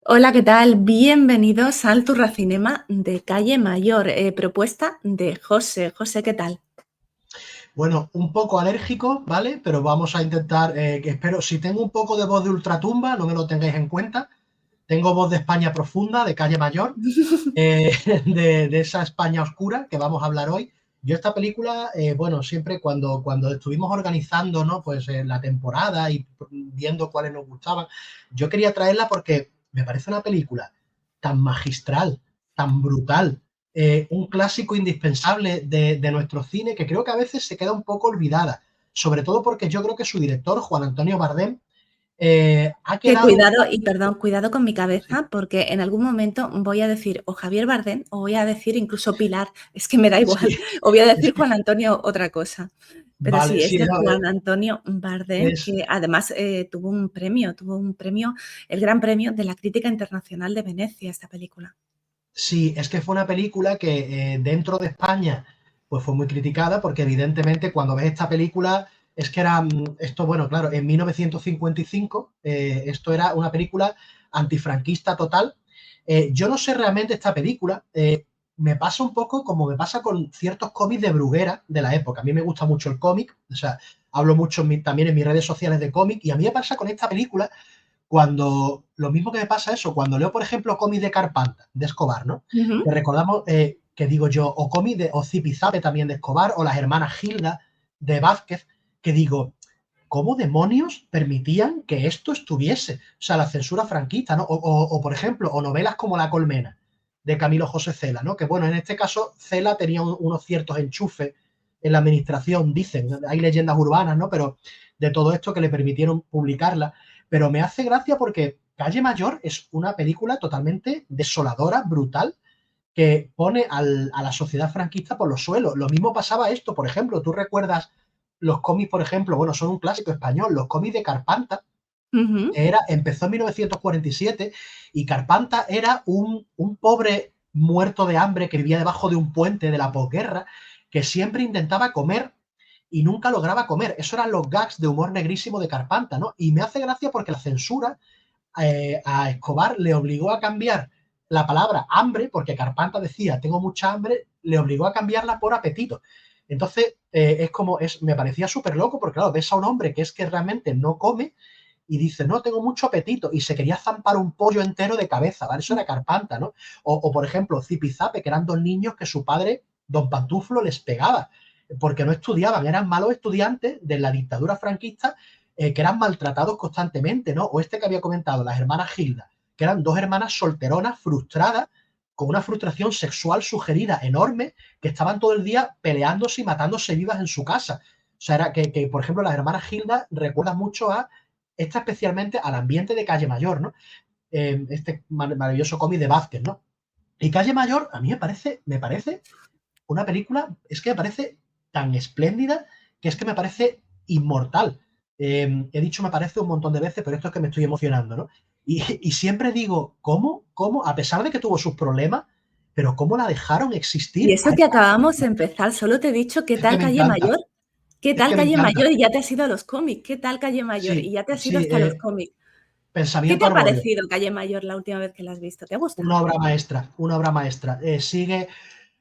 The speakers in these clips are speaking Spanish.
Hola, ¿qué tal? Bienvenidos al Turracinema de Calle Mayor, propuesta de José. José, ¿qué tal? Bueno, un poco alérgico, ¿vale? Pero vamos a intentar, que espero, si tengo un poco de voz de ultratumba, no me lo tengáis en cuenta. Tengo voz de España profunda, de calle mayor, eh, de esa España oscura que vamos a hablar hoy. Yo esta película, bueno, siempre cuando estuvimos organizando, ¿no? Pues la temporada y viendo cuáles nos gustaban, yo quería traerla porque me parece una película tan magistral, tan brutal, un clásico indispensable de nuestro cine que creo que a veces se queda un poco olvidada, sobre todo porque yo creo que su director, Juan Antonio Bardem, ha Que quedado un cuidado, poco... y perdón, cuidado con mi Sí. cabeza, porque en algún momento voy a decir o Javier Bardem o voy a decir incluso Pilar, es que me da igual, Sí, o voy a es decir que, Juan Antonio otra cosa. Pero vale, sí, es sí, de no, Juan Antonio Bardem, es, que además tuvo un premio, el Gran Premio de la Crítica Internacional de Venecia, esta película. sí, es que fue una película que dentro de España pues fue muy criticada porque evidentemente cuando ves esta película es que era, esto bueno, claro, en 1955 esto era una película antifranquista total. Yo no sé realmente esta película, me pasa un poco como me pasa con ciertos cómics de Bruguera de la época. A mí me gusta mucho el cómic, o sea, hablo mucho también en mis redes sociales de cómic y a mí me pasa con esta película cuando lo mismo que me pasa eso, cuando leo, por ejemplo, cómics de Carpanta, de Escobar, ¿no? Que Ujú. recordamos, que digo yo, o cómics de o Zipizape también de Escobar, o las hermanas Gilda de Vázquez, que digo, ¿cómo demonios permitían que esto estuviese? O sea, la censura franquista, ¿no? O, por ejemplo, o novelas como La Colmena, de Camilo José Cela, ¿no? Que bueno, en este caso Cela tenía unos ciertos enchufes en la administración, dicen, hay leyendas urbanas, ¿no? Pero de todo esto que le permitieron publicarla. Pero me hace gracia porque Calle Mayor es una película totalmente desoladora, brutal, que pone a la sociedad franquista por los suelos. Lo mismo pasaba esto, por ejemplo, tú recuerdas los cómics, por ejemplo, bueno, son un clásico español, los cómics de Carpanta, Ujú. que era, empezó en 1947 y Carpanta era un pobre muerto de hambre que vivía debajo de un puente de la posguerra, que siempre intentaba comer y nunca lograba comer. Eso eran los gags de humor negrísimo de Carpanta, ¿no? Y me hace gracia porque la censura a Escobar le obligó a cambiar la palabra hambre, porque Carpanta decía tengo mucha hambre, le obligó a cambiarla por apetito. Entonces, es como, me parecía súper loco, porque claro, ves a un hombre que es que realmente no come y dice, no, tengo mucho apetito, y se quería zampar un pollo entero de cabeza, ¿vale? Eso era Carpanta, ¿no? O por ejemplo, Zipizape, que eran dos niños que su padre, don Pantuflo, les pegaba, porque no estudiaban, eran malos estudiantes de la dictadura franquista, que eran maltratados constantemente, ¿no? O este que había comentado, las hermanas Gilda, que eran dos hermanas solteronas frustradas, con una frustración sexual sugerida enorme, que estaban todo el día peleándose y matándose vivas en su casa. O sea, era que por ejemplo, las hermanas Gilda recuerdan mucho a, esta especialmente al ambiente de Calle Mayor, ¿no? Este maravilloso cómic de Vázquez, ¿no? Y Calle Mayor, a mí me parece una película, es que me parece tan espléndida que es que me parece inmortal. He dicho me parece un montón de veces, pero esto es que me estoy emocionando, ¿no? Y siempre digo, ¿cómo? A pesar de que tuvo sus problemas, pero ¿cómo la dejaron Y existir? eso que acabamos de empezar, solo te he dicho qué Es que tal me Calle encanta, Mayor. ¿Qué es tal que me Calle encanta. Mayor? Y ya te has ido a los cómics. ¿Qué tal Calle Mayor? Y Sí, ya te has ido sí, hasta los cómics. ¿Qué te pensamiento ha arbóreo. parecido Calle Mayor la última vez que la has visto? ¿Te ha Una gustado? obra maestra, una obra maestra.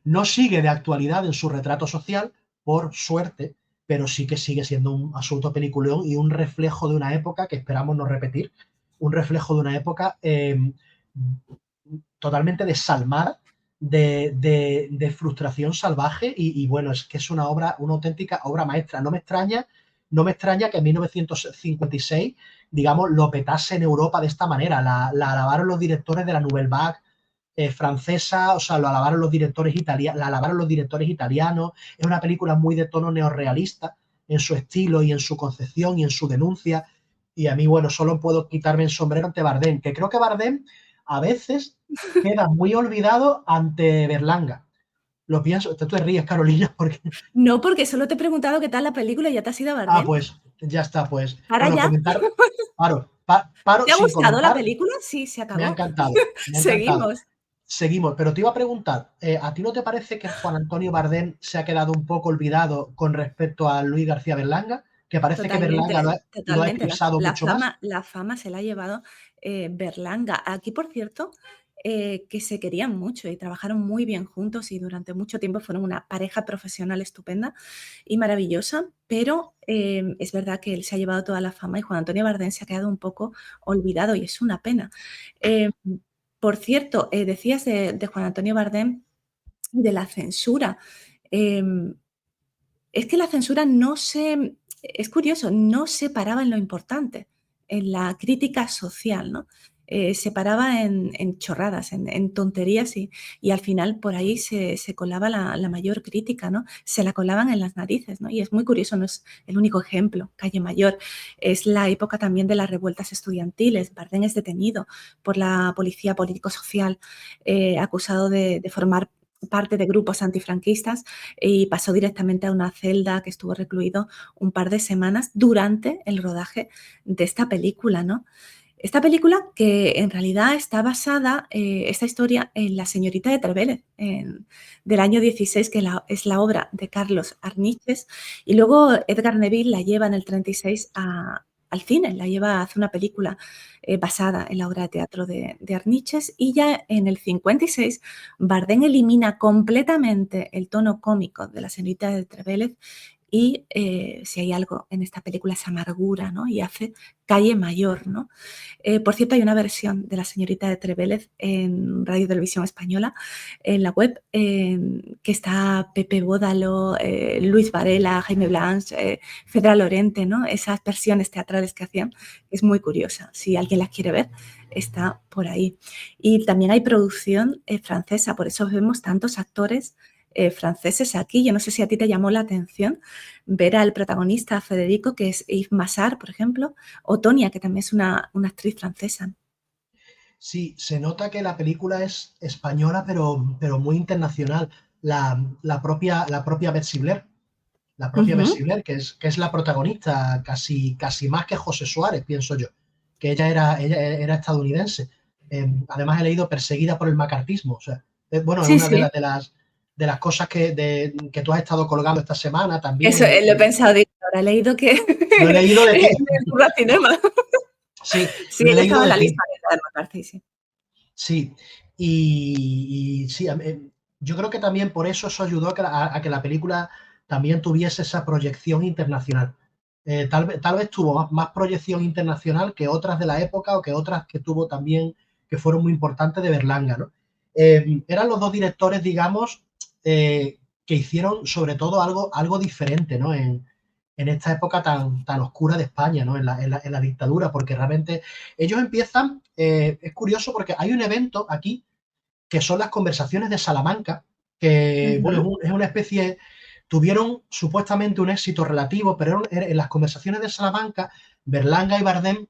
No sigue de actualidad en su retrato social, por suerte, pero sí que sigue siendo un asunto peliculón y un reflejo de una época que esperamos no repetir, un reflejo de una época totalmente desalmada, de frustración salvaje y, bueno, es que es una obra, una auténtica obra maestra. No me extraña que en 1956, digamos, lo petase en Europa de esta manera. La alabaron los directores de la Nouvelle Vague francesa, o sea, lo alabaron los directores italianos, la alabaron los directores italianos. Es una película muy de tono neorrealista en su estilo y en su concepción y en su denuncia. Y a mí, bueno, solo puedo quitarme el sombrero ante Bardem, que creo que Bardem a veces queda muy olvidado ante Berlanga. Lo pienso, tú te ríes, Carolina, porque... No, porque solo te he preguntado qué tal la película y ya te has ido a Ah, Bardem. pues ya está, pues. ¿Para Bueno, ya? comentar, paro ¿Te ha sin gustado la comentar. película? Sí, se Me ha acabó. encantado, me ha encantado. Seguimos. Seguimos, pero te iba a preguntar, ¿a ti no te parece que Juan Antonio Bardem se ha quedado un poco olvidado con respecto a Luis García Berlanga? que parece que Berlanga Totalmente, lo ha totalmente. eclipsado mucho más. La fama se la ha llevado, Berlanga. Aquí, por cierto, que se querían mucho y trabajaron muy bien juntos y durante mucho tiempo fueron una pareja profesional estupenda y maravillosa, pero, es verdad que él se ha llevado toda la fama y Juan Antonio Bardem se ha quedado un poco olvidado y es una pena. Em, por cierto, decías de Juan Antonio Bardem y de la censura. Em, es que la censura no se es curioso, no se paraba en lo importante, en la crítica social, ¿no? Se paraba en chorradas, en tonterías y al final por ahí se colaba la mayor crítica, ¿no? Se la colaban en las narices, ¿no? Y es muy curioso, no es el único ejemplo, Calle Mayor. Es la época también de las revueltas estudiantiles. Bardem es detenido por la policía político-social, acusado de formar parte de grupos antifranquistas y pasó directamente a una celda que estuvo recluido un par de semanas durante el rodaje de esta película, ¿no? Esta película que en realidad está basada, esta historia, en La señorita de Trevélez, del año 16, que es la obra de Carlos Arniches, y luego Edgar Neville la lleva en el 36 al cine, la lleva a hacer una película basada en la obra de teatro de Arniches, y ya en el 56 Bardem elimina completamente el tono cómico de La señorita de Trevélez y si hay algo en esta película es amargura, ¿no? Y hace Calle Mayor, ¿no? Por cierto, hay una versión de La señorita de Trevélez en Radio Televisión Española, en la web, que está Pepe Bódalo, Luis Varela, Jaime Blanch, Fedra Lorente, ¿no? Esas versiones teatrales que hacían, es muy curiosa. Si alguien las quiere ver, está por ahí. Y también hay producción francesa, por eso vemos tantos actores franceses aquí. Yo no sé si a ti te llamó la atención ver al protagonista Federico, que es Yves Massard, por ejemplo, o Tonia, que también es una actriz francesa. Sí, se nota que la película es española, pero muy internacional. La propia Betsy Blair, Ujú. que es la protagonista, casi más que José Suárez, pienso yo, que ella era estadounidense. Además, he leído perseguida por el macartismo. O sea, bueno, es Sí, una sí. de las cosas que tú has estado colgando esta semana también. Eso, lo he pensado, digo, ahora he leído que Lo he leído de en ti. el Curra Cinema. Sí, Sí, lo he ella leído estaba en de la ti. lista de McCarthy, sí. Sí, y sí, yo creo que también por eso ayudó a que la película también tuviese esa proyección internacional. Tal vez tuvo más proyección internacional que otras de la época o que otras que tuvo también, que fueron muy importantes de Berlanga, ¿no? Eran los dos directores, digamos, que hicieron sobre todo algo diferente, ¿no? En esta época tan oscura de España, ¿no? En la dictadura, porque realmente ellos empiezan, es curioso porque hay un evento aquí que son las conversaciones de Salamanca, que, bueno, Ujú. es una especie, tuvieron supuestamente un éxito relativo, pero en las conversaciones de Salamanca, Berlanga y Bardem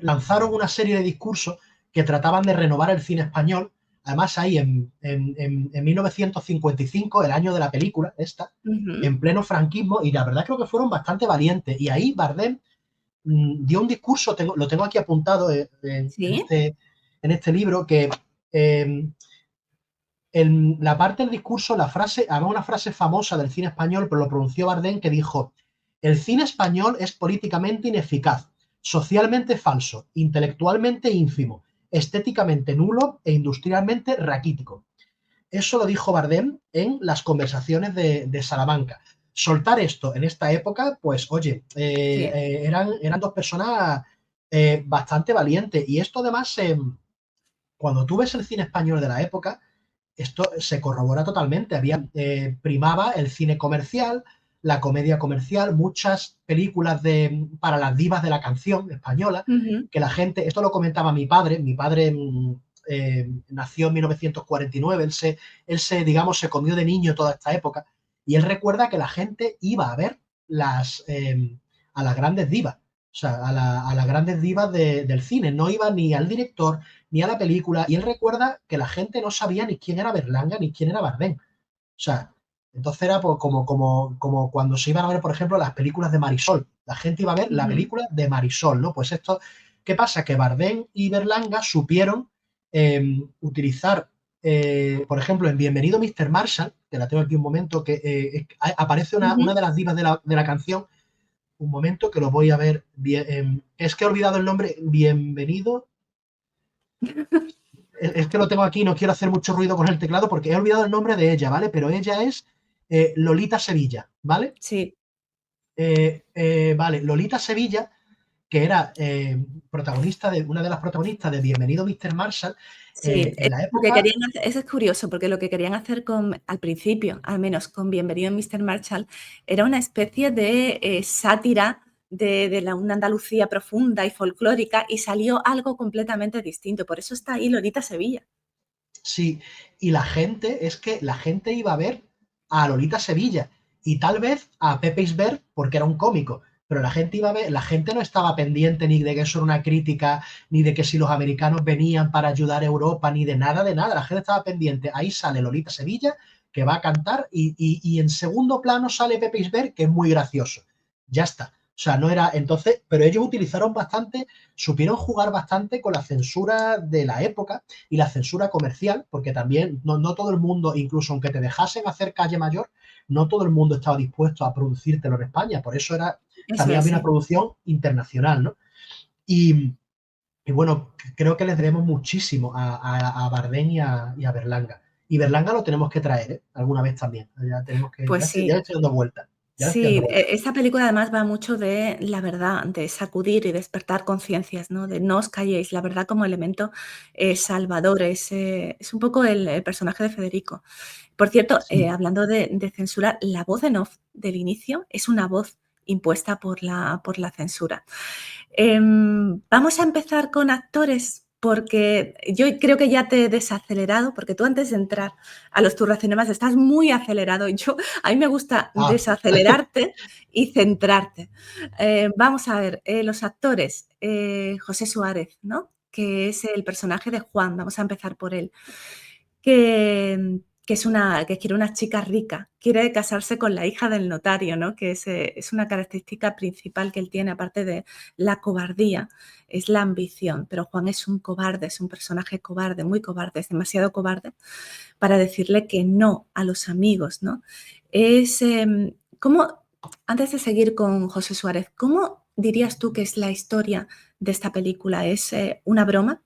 lanzaron una serie de discursos que trataban de renovar el cine español. Además, ahí en 1955, el año de la película, Ujú. en pleno franquismo, y la verdad creo que fueron bastante valientes. Y ahí Bardem dio un discurso, lo tengo aquí apuntado Sí. en este libro, que eh, en la parte del discurso, había una frase famosa del cine español, pero lo pronunció Bardem, que dijo: el cine español es políticamente ineficaz, socialmente falso, intelectualmente ínfimo, estéticamente nulo e industrialmente raquítico. Eso lo dijo Bardem en las conversaciones de Salamanca. Soltar esto en esta época, pues oye, Sí. eran dos personas bastante valientes. Y esto además, cuando tú ves el cine español de la época, esto se corrobora totalmente. Primaba el cine comercial, la comedia comercial, muchas películas para las divas de la canción española, Ujú. que la gente, esto lo comentaba mi padre nació en 1949, digamos, se comió de niño toda esta época, y él recuerda que la gente iba a ver a las grandes divas, o sea, a las grandes divas del cine, no iba ni al director, ni a la película, y él recuerda que la gente no sabía ni quién era Berlanga ni quién era Bardem. O sea, entonces era pues, como cuando se iban a ver, por ejemplo, las películas de Marisol. La gente iba a ver la Ujú. película de Marisol, ¿no? Pues esto, ¿qué pasa? Que Bardem y Berlanga supieron utilizar, por ejemplo, en Bienvenido Mr. Marshall, que la tengo aquí un momento, que aparece una Ujú. de las divas de la canción, un momento que lo voy a ver bien. Es que he olvidado el nombre. Bienvenido. Es que lo tengo aquí, no quiero hacer mucho ruido con el teclado porque he olvidado el nombre de ella, ¿vale? Pero ella es Lolita Sevilla, ¿vale? Sí, Vale, Lolita Sevilla, que era protagonista de una de las protagonistas de Bienvenido Mr. Marshall, sí, en la lo que época, querían hacer, eso es curioso, porque lo que querían hacer al principio, al menos con Bienvenido Mr. Marshall, era una especie de sátira de una Andalucía profunda y folclórica, y salió algo completamente distinto. Por eso está ahí Lolita Sevilla. sí, y es que la gente iba a ver a Lolita Sevilla y tal vez a Pepe Isbert porque era un cómico, pero la gente iba a ver, la gente no estaba pendiente ni de que eso era una crítica, ni de que si los americanos venían para ayudar a Europa, ni de nada, la gente estaba pendiente, ahí sale Lolita Sevilla, que va a cantar, y en segundo plano sale Pepe Isbert, que es muy gracioso. Ya está. O sea, no era entonces, pero ellos utilizaron bastante, supieron jugar bastante con la censura de la época y la censura comercial, porque también no todo el mundo, incluso aunque te dejasen hacer Calle Mayor, no todo el mundo estaba dispuesto a producírtelo en España, por eso Eso también es, había una sí. producción internacional, ¿no? Y, y bueno, creo que les debemos muchísimo a Bardem y a Berlanga. Y Berlanga lo tenemos que traer, ¿eh? Alguna vez también. Ya tenemos que, Pues ya sí. le estoy dando vueltas. Ya le estoy dando Sí, vueltas. esa película además va mucho de la verdad, de sacudir y despertar conciencias, ¿no? De no os calléis, la verdad como elemento salvador, es un poco el personaje de Federico. Por cierto, Sí. hablando de censura, la voz en off del inicio es una voz impuesta por la censura. Vamos a empezar con actores, porque yo creo que ya te he desacelerado, porque tú antes de entrar a los turracinemas estás muy acelerado. A mí me gusta Ah, desacelerarte y centrarte. Vamos a ver, los actores. José Suárez, ¿no? Que es el personaje de Juan, vamos a empezar por él, que quiere una chica rica, quiere casarse con la hija del notario, ¿no? Que es una característica principal que él tiene, aparte de la cobardía, es la ambición. Pero Juan es un cobarde, es un personaje cobarde, muy cobarde, es demasiado cobarde para decirle que no a los amigos, ¿no? Es ¿cómo, antes de seguir con José Suárez, cómo dirías tú que es la historia de esta película? ¿Es una broma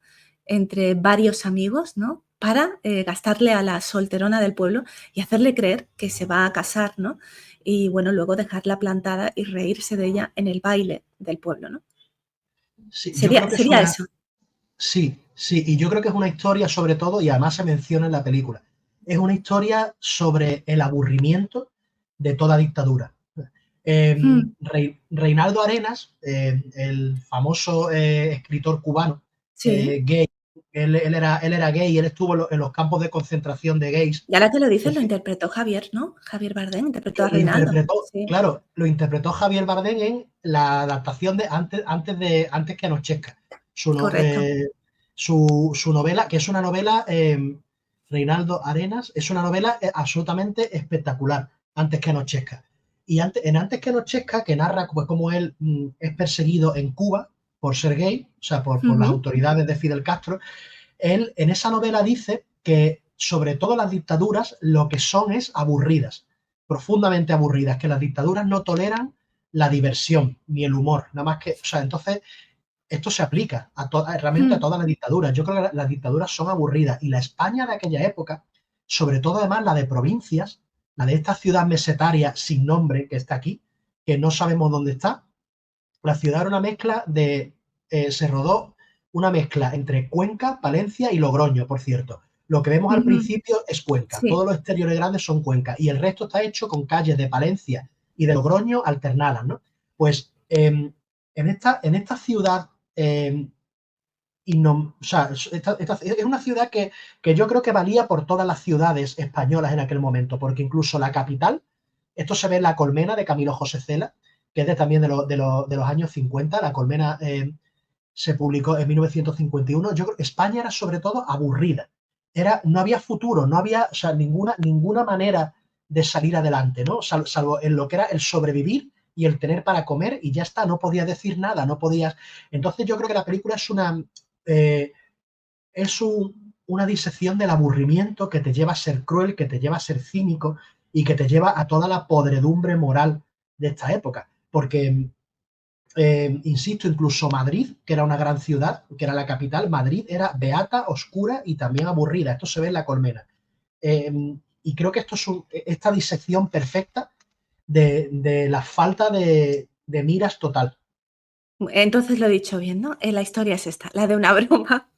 entre varios amigos, ¿no? Para gastarle a la solterona del pueblo y hacerle creer que se va a casar, ¿no? Y bueno, luego dejarla plantada y reírse de ella en el baile del pueblo, ¿no? sí, yo Sería, creo que es sería una, eso. sí, sí, y yo creo que es una historia sobre todo, y además se menciona en la película, es una historia sobre el aburrimiento de toda dictadura. Mm, Reinaldo Arenas, el famoso escritor cubano, sí. gay, él era gay, él estuvo en los campos de concentración de gays. Y ahora que lo dices, Es lo decir, interpretó Javier, ¿no? Javier Bardem interpretó a lo Reinaldo. interpretó, Sí, claro, lo interpretó Javier Bardem en la adaptación de Antes que anochezca. Su, no- correcto. eh, su novela, que es una novela, Reinaldo Arenas, es una novela absolutamente espectacular, Antes que anochezca. Y en Antes que anochezca, que narra pues, cómo él es perseguido en Cuba por ser gay, o sea, por las Ujú, autoridades de Fidel Castro, él en esa novela dice que sobre todo las dictaduras lo que son es aburridas, profundamente aburridas, que las dictaduras no toleran la diversión ni el humor, nada más que, o sea, entonces esto se aplica realmente a mm, todas las dictaduras. Yo creo que las dictaduras son aburridas y la España de aquella época, sobre todo además la de provincias, la de esta ciudad mesetaria sin nombre que está aquí, que no sabemos dónde está, la ciudad era una mezcla se rodó una mezcla entre Cuenca, Palencia y Logroño, por cierto. Lo que vemos al ujú, principio es Cuenca, sí, todos los exteriores grandes son Cuenca y el resto está hecho con calles de Palencia y de Logroño alternadas, ¿no? Pues en esta ciudad, o sea, es una ciudad que yo creo que valía por todas las ciudades españolas en aquel momento, porque incluso la capital, esto se ve en La Colmena de Camilo José Cela, que es también de los años 50. La Colmena se publicó en 1951. Yo creo que España era sobre todo aburrida. No había futuro, no había, o sea, ninguna manera de salir adelante, ¿no? Salvo en lo que era el sobrevivir y el tener para comer y ya está, no podías decir nada, no podías. Entonces yo creo que la película eh, una disección del aburrimiento que te lleva a ser cruel, que te lleva a ser cínico y que te lleva a toda la podredumbre moral de esta época. Porque insisto, incluso Madrid, que era una gran ciudad, que era la capital, Madrid era beata, oscura y también aburrida. Esto se ve en La Colmena. Y creo que esto es esta disección perfecta de la falta de miras total. Entonces lo he dicho bien, ¿no? La historia es esta, la de una broma.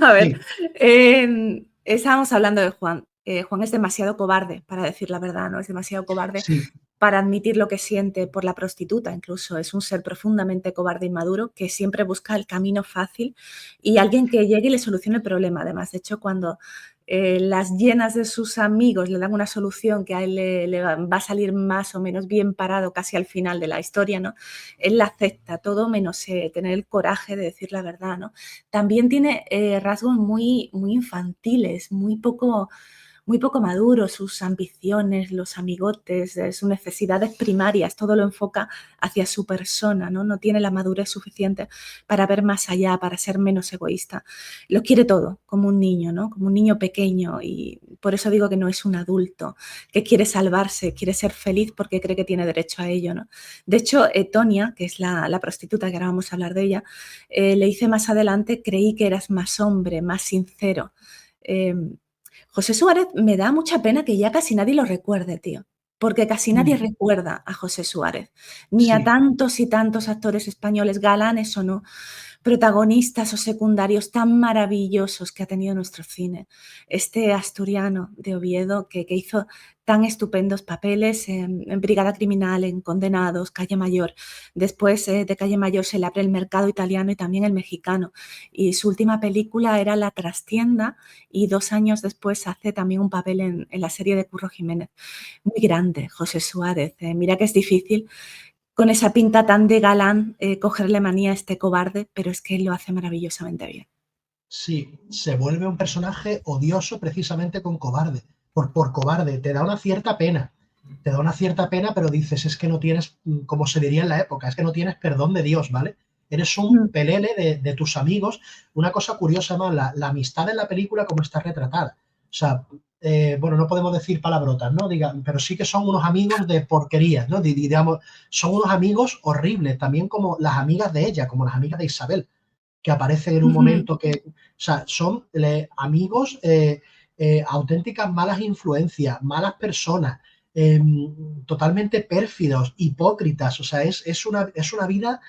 A ver, Sí, estábamos hablando de Juan. Juan es demasiado cobarde, para decir la verdad, ¿no? Es demasiado cobarde sí. para admitir lo que siente por la prostituta, incluso. Es un ser profundamente cobarde y maduro que siempre busca el camino fácil y alguien que llegue y le solucione el problema. Además, de hecho, cuando las llenas de sus amigos le dan una solución que a él le va a salir más o menos bien parado casi al final de la historia, ¿no? Él la acepta todo menos tener el coraje de decir la verdad, ¿no? También tiene rasgos muy, muy infantiles, muy poco maduro, sus ambiciones, los amigotes, sus necesidades primarias, todo lo enfoca hacia su persona, ¿no? No tiene la madurez suficiente para ver más allá, para ser menos egoísta. Lo quiere todo, como un niño, ¿no? Como un niño pequeño, y por eso digo que no es un adulto, que quiere salvarse, quiere ser feliz porque cree que tiene derecho a ello, ¿no? De hecho, Tonia, que es la prostituta, que ahora vamos a hablar de ella, le dice más adelante: creí que eras más hombre, más sincero. Eh, José Suárez me da mucha pena que ya casi nadie lo recuerde, tío, porque casi nadie Mm, recuerda a José Suárez, ni a sí. tantos y tantos actores españoles, galanes o no, protagonistas o secundarios tan maravillosos que ha tenido nuestro cine. Este asturiano de Oviedo que hizo tan estupendos papeles en Brigada Criminal, en Condenados, Calle Mayor. Después de Calle Mayor se le abre el mercado italiano y también el mexicano. Y su última película era La Trastienda y 2 años después hace también un papel en la serie de Curro Jiménez. Muy grande, José Suárez. Mira que es difícil con esa pinta tan de galán, cogerle manía a este cobarde, pero es que él lo hace maravillosamente bien. Sí, se vuelve un personaje odioso precisamente con cobarde, por cobarde, te da una cierta pena, te da una cierta pena, pero dices, es que no tienes, como se diría en la época, es que no tienes perdón de Dios, ¿vale? Eres un Mm. pelele de tus amigos. Una cosa curiosa más, la amistad en la película como está retratada. O sea, bueno, no podemos decir palabrotas, ¿no? Diga, pero sí que son unos amigos de porquerías, ¿no? Digamos, son unos amigos horribles, también como las amigas de ella, como las amigas de Isabel que aparecen en un Ujú. momento que, o sea, son amigos, auténticas malas influencias, malas personas, totalmente pérfidos, hipócritas, o sea, es una vida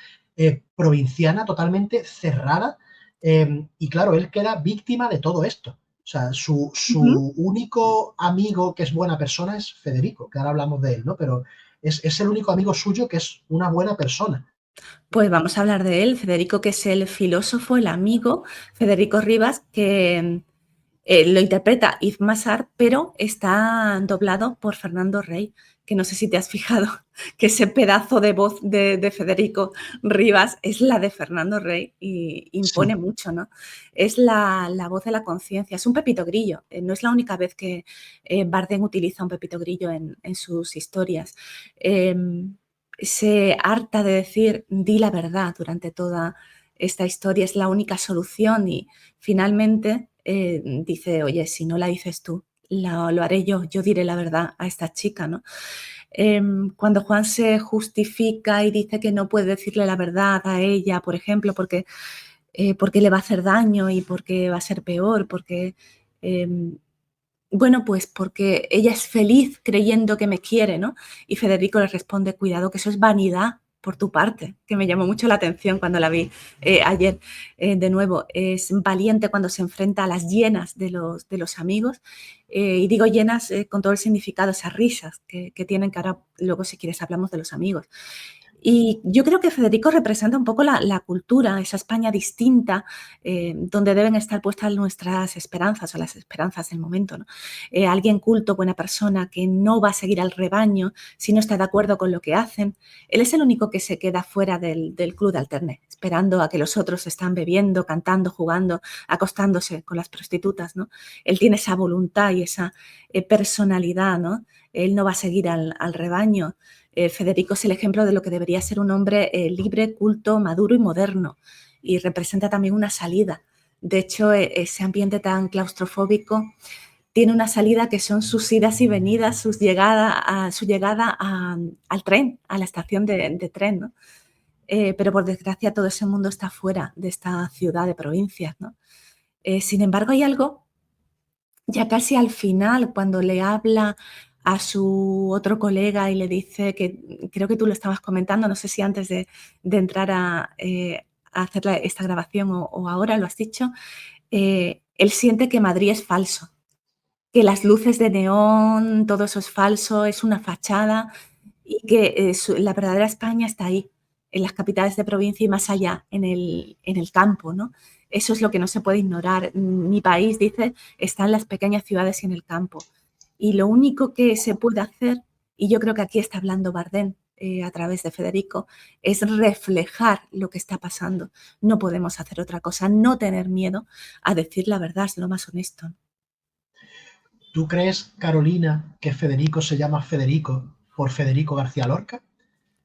provinciana totalmente cerrada y claro, él queda víctima de todo esto. O sea, Ujú. su único amigo que es buena persona es Federico, que ahora hablamos de él, ¿no? Pero es el único amigo suyo que es una buena persona. Pues vamos a hablar de él, Federico, que es el filósofo, el amigo, Federico Rivas, que lo interpreta Yves Massart, pero está doblado por Fernando Rey, que no sé si te has fijado que ese pedazo de voz de Federico Rivas es la de Fernando Rey y impone Sí, mucho, ¿no? Es la voz de la conciencia, es un pepito grillo, no es la única vez que Bardem utiliza un pepito grillo en sus historias. Se harta de decir, di la verdad durante toda esta historia, es la única solución y finalmente dice, oye, si no la dices tú, lo haré yo diré la verdad a esta chica, ¿no? Cuando Juan se justifica y dice que no puede decirle la verdad a ella, por ejemplo, porque le va a hacer daño y porque va a ser peor, porque bueno, pues porque ella es feliz creyendo que me quiere, ¿no? Y Federico le responde, cuidado, que eso es vanidad por tu parte, que me llamó mucho la atención cuando la vi ayer de nuevo. Es valiente cuando se enfrenta a las llenas de los amigos, y digo llenas con todo el significado, esas risas que tienen, que ahora luego si quieres hablamos de los amigos. Y yo creo que Federico representa un poco la cultura, esa España distinta, donde deben estar puestas nuestras esperanzas o las esperanzas del momento, ¿no? Alguien culto, buena persona, que no va a seguir al rebaño si no está de acuerdo con lo que hacen. Él es el único que se queda fuera del club de alterne, esperando a que los otros están bebiendo, cantando, jugando, acostándose con las prostitutas, ¿no? Él tiene esa voluntad y esa personalidad, ¿no? Él no va a seguir al rebaño. Federico es el ejemplo de lo que debería ser un hombre libre, culto, maduro y moderno, y representa también una salida. De hecho, ese ambiente tan claustrofóbico tiene una salida que son sus idas y venidas, su llegada al tren, a la estación de tren, ¿no? pero por desgracia todo ese mundo está fuera de esta ciudad de provincias, ¿no? Sin embargo, hay algo ya casi al final, cuando le habla a su otro colega y le dice que creo que tú lo estabas comentando, no sé si antes de entrar a hacer esta grabación o ahora lo has dicho, él siente que Madrid es falso, que las luces de neón, todo eso es falso, es una fachada y que la verdadera España está ahí, en las capitales de provincia y más allá, en el campo, ¿no? Eso es lo que no se puede ignorar. Mi país, dice, está en las pequeñas ciudades y en el campo. Y lo único que se puede hacer, y yo creo que aquí está hablando Bardem a través de Federico, es reflejar lo que está pasando. No podemos hacer otra cosa, no tener miedo a decir la verdad, es lo más honesto. ¿Tú crees, Carolina, que Federico se llama Federico por Federico García Lorca?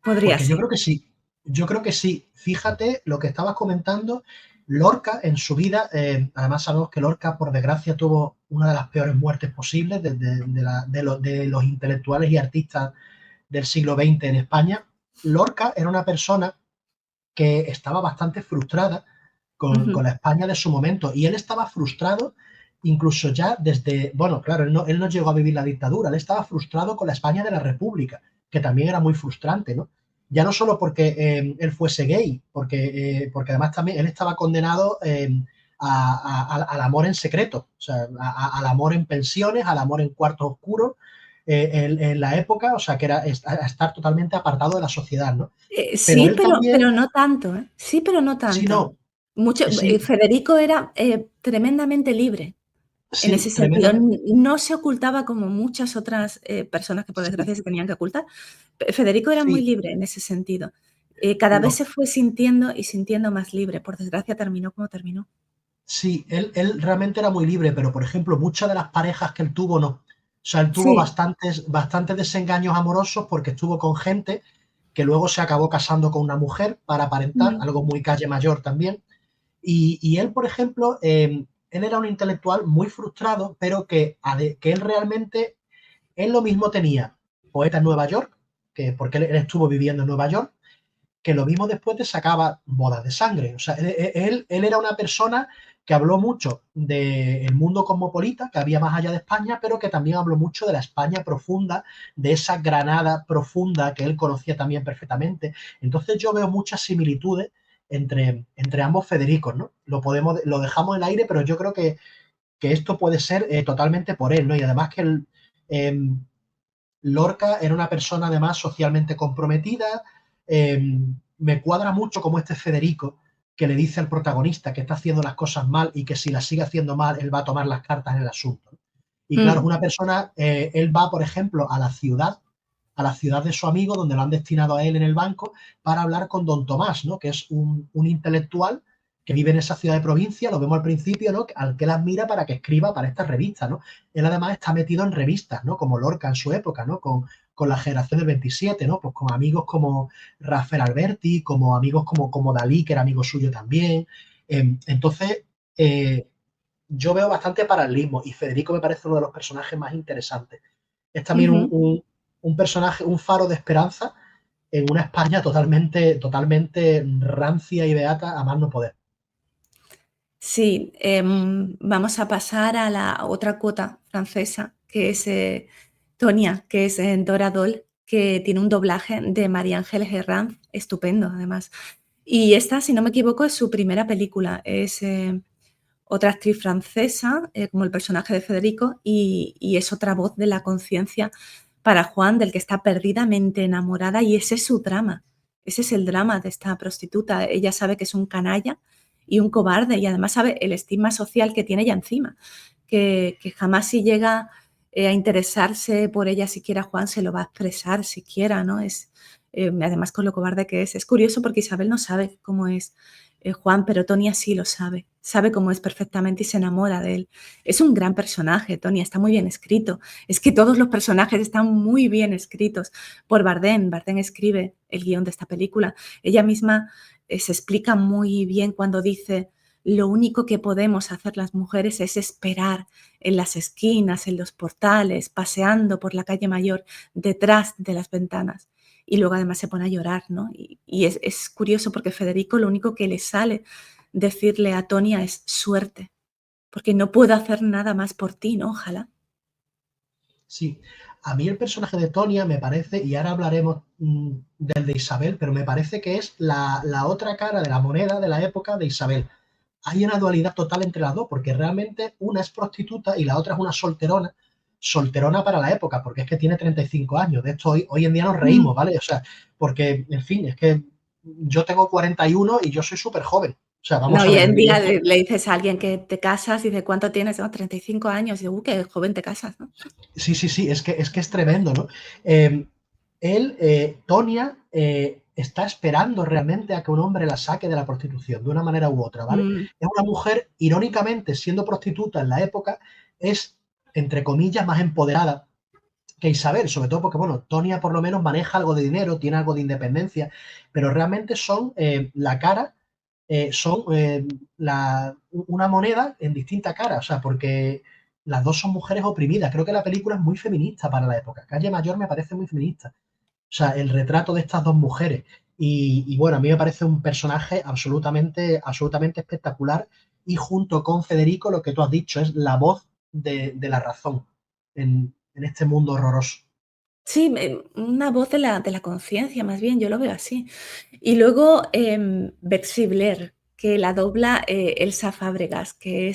Podría Porque yo ser. creo que sí. Yo creo que sí. Fíjate lo que estabas comentando. Lorca en su vida, además sabemos que Lorca, por desgracia, tuvo una de las peores muertes posibles de los intelectuales y artistas del siglo XX en España. Lorca era una persona que estaba bastante frustrada con Ujú. la España de su momento y él estaba frustrado incluso ya desde, bueno, claro, él no llegó a vivir la dictadura, él estaba frustrado con la España de la República, que también era muy frustrante, ¿no? Ya no solo porque él fuese gay, porque además también él estaba condenado al amor en secreto, o sea, al amor en pensiones, al amor en cuartos oscuros, en la época, o sea, que era a estar totalmente apartado de la sociedad, ¿no? Pero Sí, él también, pero no tanto, ¿eh? Sí, pero no sí, tanto. no, Mucho, sí, Federico era tremendamente libre en ese sí, sentido. tremendamente, No se ocultaba como muchas otras personas que por sí, desgracia se tenían que ocultar. Federico era muy sí, libre en ese sentido. Cada vez lo, se fue sintiendo y sintiendo más libre. Por desgracia terminó como terminó. sí, él realmente era muy libre, pero por ejemplo, muchas de las parejas que él tuvo no. O sea, él tuvo Sí. bastantes desengaños amorosos porque estuvo con gente que luego se acabó casando con una mujer para aparentar, Mm, algo muy calle mayor también. Y él, por ejemplo, él era un intelectual muy frustrado, pero que él realmente, él lo mismo tenía poeta en Nueva York, que porque él estuvo viviendo en Nueva York, que lo mismo después te sacaba bodas de sangre. O sea, él era una persona que habló mucho del mundo cosmopolita que había más allá de España, pero que también habló mucho de la España profunda, de esa Granada profunda que él conocía también perfectamente. Entonces yo veo muchas similitudes entre ambos Federicos, ¿no? Lo dejamos en el aire, pero yo creo que esto puede ser totalmente por él, ¿no? Y además que eh, Lorca era una persona además socialmente comprometida. eh, Me cuadra mucho como este Federico que le dice al protagonista que está haciendo las cosas mal y que si las sigue haciendo mal, él va a tomar las cartas en el asunto. Y claro, es mm, una persona, él va, por ejemplo, a la ciudad de su amigo, donde lo han destinado a él en el banco, para hablar con don Tomás, ¿no? Que es un intelectual que vive en esa ciudad de provincia, lo vemos al principio, ¿no? Al que él admira para que escriba para estas revistas, ¿no? Él además está metido en revistas, ¿no? Como Lorca en su época, ¿no? Con la generación del 27, ¿no? Pues con amigos como Rafael Alberti, como amigos como Dalí, que era amigo suyo también. Entonces, yo veo bastante paralelismo y Federico me parece uno de los personajes más interesantes. Es también ujú. un personaje, un faro de esperanza en una España totalmente rancia y beata a más no poder. Sí, vamos a pasar a la otra cuota francesa, que es Tonia, que es Dora Dole, que tiene un doblaje de María Ángeles Herranz, estupendo además. Y esta, si no me equivoco, es su primera película. Es otra actriz francesa, como el personaje de Federico, y es otra voz de la conciencia para Juan, del que está perdidamente enamorada, y ese es su drama. Ese es el drama de esta prostituta. Ella sabe que es un canalla y un cobarde, y además sabe el estigma social que tiene ella encima, que jamás si llega a interesarse por ella siquiera Juan se lo va a expresar siquiera, ¿no? Además con lo cobarde que es. Es curioso porque Isabel no sabe cómo es Juan, pero Tonia sí lo sabe. Sabe cómo es perfectamente y se enamora de él. Es un gran personaje, Tonia, está muy bien escrito. Es que todos los personajes están muy bien escritos por Bardem. Bardem escribe el guión de esta película. Ella misma se explica muy bien cuando dice: lo único que podemos hacer las mujeres es esperar en las esquinas, en los portales, paseando por la calle mayor, detrás de las ventanas. y luego además se pone a llorar, ¿no? Y es curioso porque Federico lo único que le sale decirle a Tonia es suerte, porque no puedo hacer nada más por ti, ¿no? Ojalá. Sí, a mí el personaje de Tonia me parece, y ahora hablaremos del de Isabel, pero me parece que es la otra cara de la moneda de la época de Isabel. Hay una dualidad total entre las dos, porque realmente una es prostituta y la otra es una solterona, solterona para la época, porque es que tiene 35 años. De esto hoy en día nos Mm. reímos, ¿vale? O sea, porque, en fin, es que yo tengo 41 y yo soy súper joven. O sea, No, vamos a hoy ver, en día le dices a alguien que te casas y dice, ¿cuánto tienes? No, 35 años. Y digo, qué joven te casas, ¿no? sí, sí, sí, es tremendo, ¿no? Tonia, está esperando realmente a que un hombre la saque de la prostitución, de una manera u otra, ¿vale? Mm. Es una mujer, irónicamente, siendo prostituta en la época, es, entre comillas, más empoderada que Isabel, sobre todo porque, bueno, Tonia por lo menos maneja algo de dinero, tiene algo de independencia, pero realmente son la cara, son una moneda en distinta cara, o sea, porque las dos son mujeres oprimidas. Creo que la película es muy feminista para la época. Calle Mayor me parece muy feminista. O sea, el retrato de estas dos mujeres. Y bueno, a mí me parece un personaje absolutamente espectacular. Y junto con Federico, lo que tú has dicho es la voz de la razón en este mundo horroroso. Sí, una voz de la conciencia, más bien, yo lo veo así. Y luego, Betsy Blair, que la dobla, Elsa Fábregas, que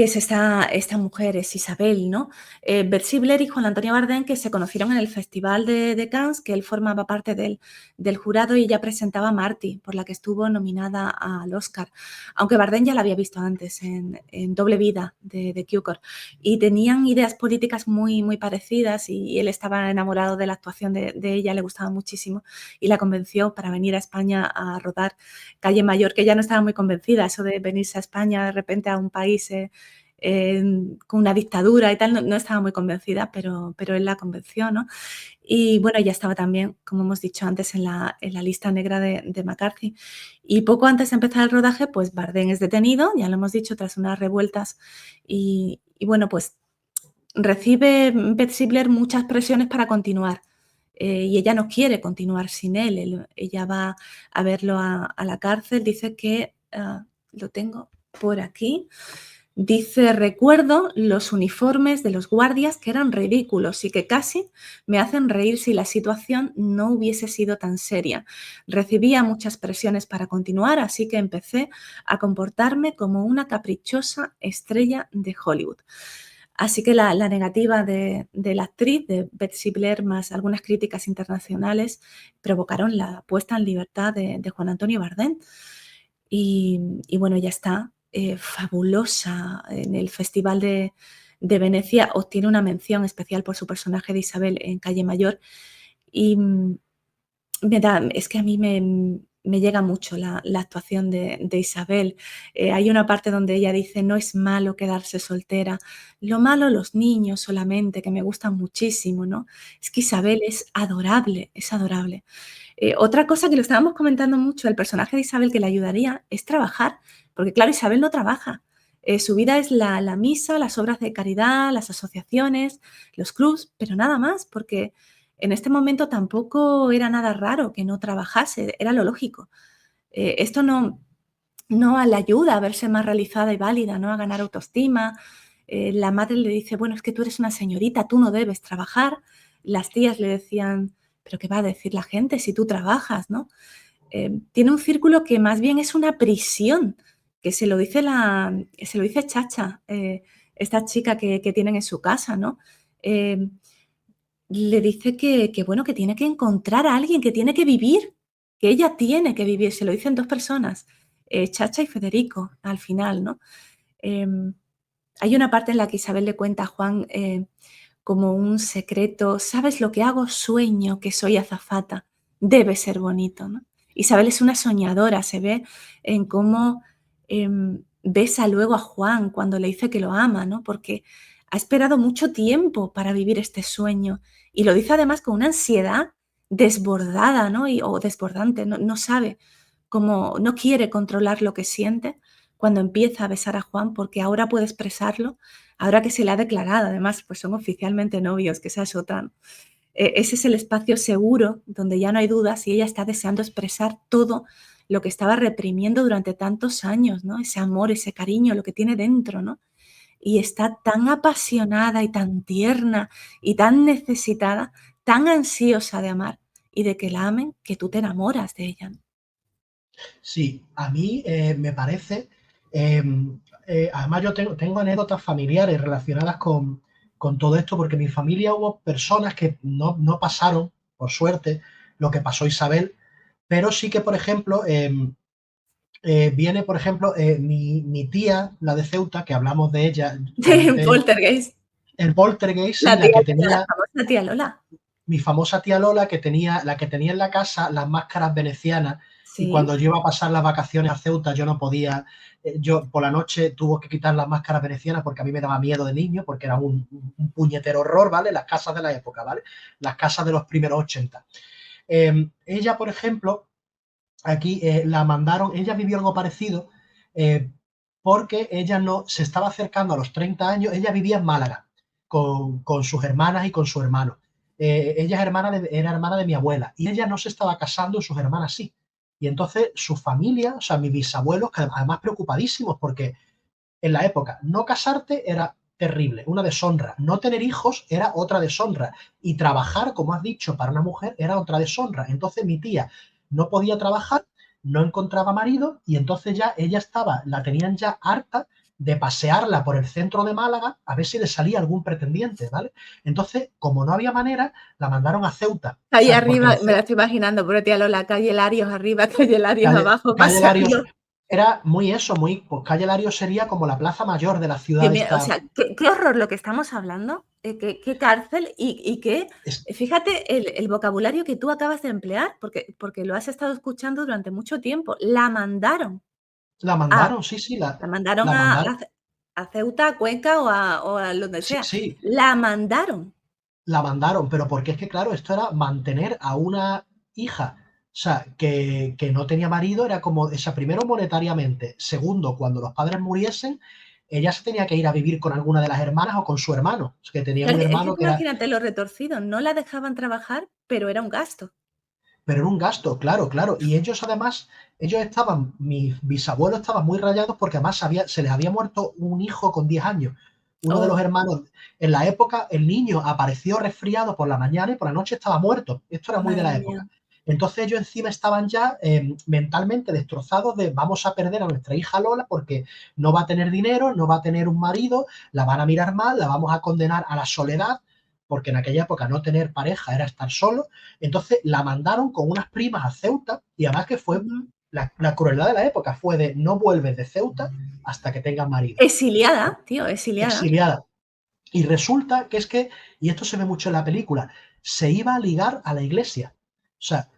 es esta mujer, es Isabel, ¿no? Betsy Blair y Juan Antonio Bardem, que se conocieron en el Festival de Cannes, que él formaba parte del jurado y ella presentaba Marty, por la que estuvo nominada al Oscar. Aunque Bardem ya la había visto antes en Doble Vida de Cukor. Y tenían ideas políticas muy, muy parecidas y él estaba enamorado de la actuación de ella, le gustaba muchísimo y la convenció para venir a España a rodar Calle Mayor, que ya no estaba muy convencida, eso de venirse a España de repente a un país con una dictadura y tal, no estaba muy convencida, pero él la convenció, ¿no? Y bueno, ella estaba también, como hemos dicho antes, en la lista negra de McCarthy. Y poco antes de empezar el rodaje, pues Bardem es detenido, ya lo hemos dicho, tras unas revueltas. Y bueno, pues recibe Betsy Blair muchas presiones para continuar. Y ella no quiere continuar sin él. Ella va a verlo a la cárcel, dice que, lo tengo por aquí, dice, recuerdo los uniformes de los guardias que eran ridículos y que casi me hacen reír si la situación no hubiese sido tan seria. Recibía muchas presiones para continuar, así que empecé a comportarme como una caprichosa estrella de Hollywood. Así que la negativa de la actriz, de Betsy Blair, más algunas críticas internacionales, provocaron la puesta en libertad de Juan Antonio Bardem. Y bueno, ya está, fabulosa en el Festival de Venecia, obtiene una mención especial por su personaje de Isabel en Calle Mayor. Y es que a mí me llega mucho la actuación de Isabel. Hay una parte donde ella dice, no es malo quedarse soltera, lo malo los niños solamente, que me gustan muchísimo, ¿no? Es que Isabel es adorable, es adorable. Otra cosa que lo estábamos comentando mucho, el personaje de Isabel que le ayudaría es trabajar, porque claro, Isabel no trabaja. Su vida es la misa, las obras de caridad, las asociaciones, los clubs, pero nada más, porque en este momento tampoco era nada raro que no trabajase, era lo lógico. Esto no le ayuda a verse más realizada y válida, ¿no? A ganar autoestima. La madre le dice, bueno, es que tú eres una señorita, tú no debes trabajar. Las tías le decían, pero ¿qué va a decir la gente si tú trabajas, no? Tiene un círculo que más bien es una prisión, que se lo dice Chacha, esta chica que tienen en su casa, ¿no? Eh, Le dice que, bueno, que tiene que encontrar a alguien, que tiene que vivir, que ella tiene que vivir, se lo dicen 2 personas, Chacha y Federico, al final, ¿no? Em, Hay una parte en la que Isabel le cuenta a Juan, como un secreto: "¿Sabes lo que hago? Sueño que soy azafata, debe ser bonito", ¿no? Isabel es una soñadora, se ve en cómo, besa luego a Juan cuando le dice que lo ama, ¿no? Porque ha esperado mucho tiempo para vivir este sueño y lo dice además con una ansiedad desbordada, ¿no? O desbordante, no sabe cómo, no quiere controlar lo que siente cuando empieza a besar a Juan, porque ahora puede expresarlo, ahora que se le ha declarado, además, pues son oficialmente novios, que esa es otra, ¿no? ese es el espacio seguro donde ya no hay dudas y ella está deseando expresar todo lo que estaba reprimiendo durante tantos años, ¿no? Ese amor, ese cariño, lo que tiene dentro, ¿no? Y está tan apasionada y tan tierna y tan necesitada, tan ansiosa de amar y de que la amen, que tú te enamoras de ella. Sí, a mí me parece, eh, además yo tengo anécdotas familiares relacionadas con todo esto, porque en mi familia hubo personas que no pasaron, por suerte, lo que pasó Isabel, pero sí que, por ejemplo, viene, por ejemplo, mi tía, la de Ceuta, que hablamos de ella, comenté Poltergeist. el poltergeist, sí, La la tía, que la tenía famosa tía Lola. mi famosa tía Lola, la que tenía en la casa las máscaras venecianas, y Sí. cuando yo iba a pasar las vacaciones a Ceuta yo no podía, yo por la noche tuve que quitar las máscaras venecianas porque a mí me daba miedo de niño, porque era un puñetero horror, ¿vale? Las casas de la época, ¿vale? Las casas de los primeros 80. Ella, por ejemplo, aquí la mandaron, ella vivió algo parecido, eh, porque ella no se estaba acercando a los 30 años, ella vivía en Málaga con sus hermanas y con su hermano. Ella era hermana de mi abuela y ella no se estaba casando y sus hermanas sí. Y entonces su familia, o sea, mis bisabuelos, que además preocupadísimos porque en la época no casarte era terrible, una deshonra. No tener hijos era otra deshonra. Y trabajar, como has dicho, para una mujer era otra deshonra. Entonces mi tía no podía trabajar, no encontraba marido y entonces ya ella estaba, la tenían ya harta de pasearla por el centro de Málaga a ver si le salía algún pretendiente, ¿vale? Entonces, como no había manera, la mandaron a Ceuta. O Ahí sea, porque arriba, me la estoy imaginando, pero tía Lola, calle Larios arriba, calle Larios abajo, Calle Larios pasando. era muy eso, muy, pues Calle Larios sería como la plaza mayor de la ciudad Dios mío, o esta. sea, qué horror lo que estamos hablando, qué cárcel y qué, Es, fíjate el vocabulario que tú acabas de emplear, porque lo has estado escuchando durante mucho tiempo. La mandaron La a mandaron, sí, sí, la mandaron la mandaron. a Ceuta, a Cuenca o a donde Sí, sea. sí, La mandaron. la mandaron, pero porque es que, claro, esto era mantener a una hija, o sea, que no tenía marido, era como, o sea, primero monetariamente, segundo, cuando los padres muriesen, ella se tenía que ir a vivir con alguna de las hermanas o con su hermano, que tenía Claro, un es que hermano tú que era, imagínate lo retorcido, no la dejaban trabajar, pero era un gasto. pero era un gasto, claro, claro, y ellos además, ellos estaban, mis bisabuelos estaban muy rayados porque además se les había muerto un hijo con 10 años. Uno de los Oh, hermanos, en la época, el niño apareció resfriado por la mañana y por la noche estaba muerto. Esto era muy de madre la mía. época. Entonces ellos encima estaban ya mentalmente destrozados de vamos a perder a nuestra hija Lola porque no va a tener dinero, no va a tener un marido, la van a mirar mal, la vamos a condenar a la soledad, porque en aquella época no tener pareja era estar solo. Entonces la mandaron con unas primas a Ceuta y además que fue Ujú. la crueldad de la época, fue de no vuelves de Ceuta hasta que tengas marido. Exiliada, tío, exiliada. Exiliada. Y resulta que es que, y esto se ve mucho en la película, se iba a ligar a la iglesia. O sea,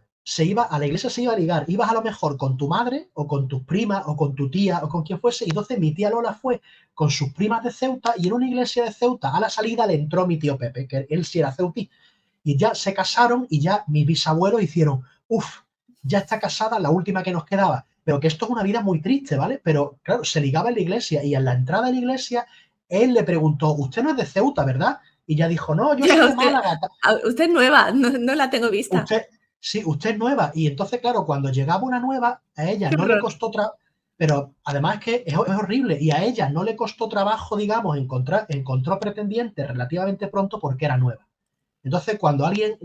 a la iglesia se iba a ligar. Ibas a lo mejor con tu madre, o con tus primas, o con tu tía, o con quien fuese. Y entonces mi tía Lola fue con sus primas de Ceuta, y en una iglesia de Ceuta, a la salida, le entró mi tío Pepe, que él sí era ceutí. Y ya se casaron, y ya mis bisabuelos hicieron, uff, ya está casada, la última que nos quedaba. Pero que esto es una vida muy triste, ¿vale? Pero claro, se ligaba en la iglesia, y en la entrada de la iglesia él le preguntó, usted no es de Ceuta, ¿verdad? Y ella dijo, no, yo soy de Usted, Málaga. usted es nueva, no la tengo vista. Usted, sí, usted es nueva. Y entonces, claro, cuando llegaba una nueva, a ella Qué no le horror. costó pero además es horrible. Y a ella no le costó trabajo, digamos, encontró pretendiente relativamente pronto porque era nueva. Entonces, cuando alguien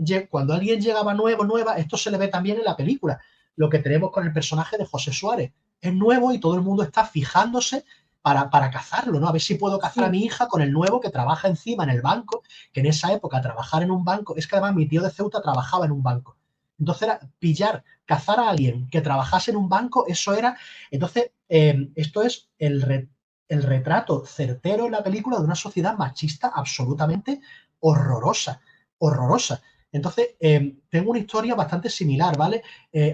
llegaba nuevo, nueva, esto se le ve también en la película. Lo que tenemos con el personaje de José Suárez. Es nuevo y todo el mundo está fijándose para cazarlo, ¿no? A ver si puedo cazar a Sí. mi hija con el nuevo que trabaja encima en el banco, que en esa época trabajar en un banco, es que además mi tío de Ceuta trabajaba en un banco. Entonces era cazar a alguien que trabajase en un banco, eso era. Entonces, esto es el retrato certero en la película de una sociedad machista absolutamente horrorosa, horrorosa. Entonces, tengo una historia bastante similar, ¿vale?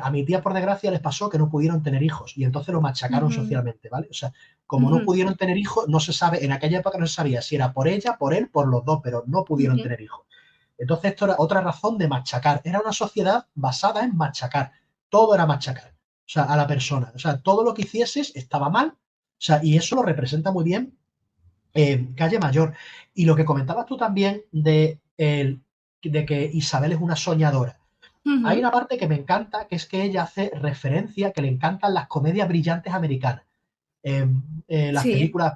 A mi tía, por desgracia, les pasó que no pudieron tener hijos y entonces lo machacaron Ujú, socialmente, ¿vale? O sea, como no ujú, pudieron tener hijos, no se sabe, en aquella época no se sabía si era por ella, por él, por los dos, pero no pudieron ujú. tener hijos. Entonces, esto era otra razón de machacar. Era una sociedad basada en machacar. Todo era machacar. O sea, a la persona. O sea, todo lo que hicieses estaba mal. O sea, y eso lo representa muy bien Calle Mayor. Y lo que comentabas tú también de de que Isabel es una soñadora. Hay Ujú. una parte que me encanta, que es que ella hace referencia que le encantan las comedias brillantes americanas. Eh, las Sí, películas,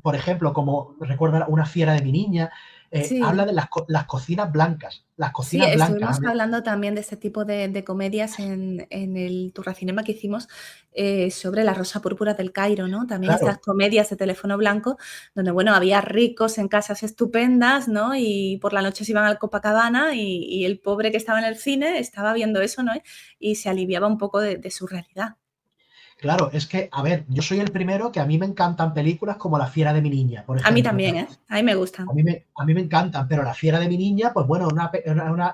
por ejemplo, como recuerdo Una fiera de mi niña, habla sí. de las cocinas blancas. Las Sí, cocinas blancas. estuvimos hablando también de este tipo de comedias en el Turracinema que hicimos sobre La Rosa Púrpura del Cairo, ¿no? También estas Claro, comedias de teléfono blanco, donde, bueno, había ricos en casas estupendas, ¿no? Y por la noche se iban al Copacabana y el pobre que estaba en el cine estaba viendo eso, ¿no? Y se aliviaba un poco de su realidad. claro, es que, a ver, yo soy el primero que a mí me encantan películas como La fiera de mi niña, por A mí ejemplo, también, pero ¿eh? A mí me a gustan. mí me encantan, pero La fiera de mi niña, pues bueno,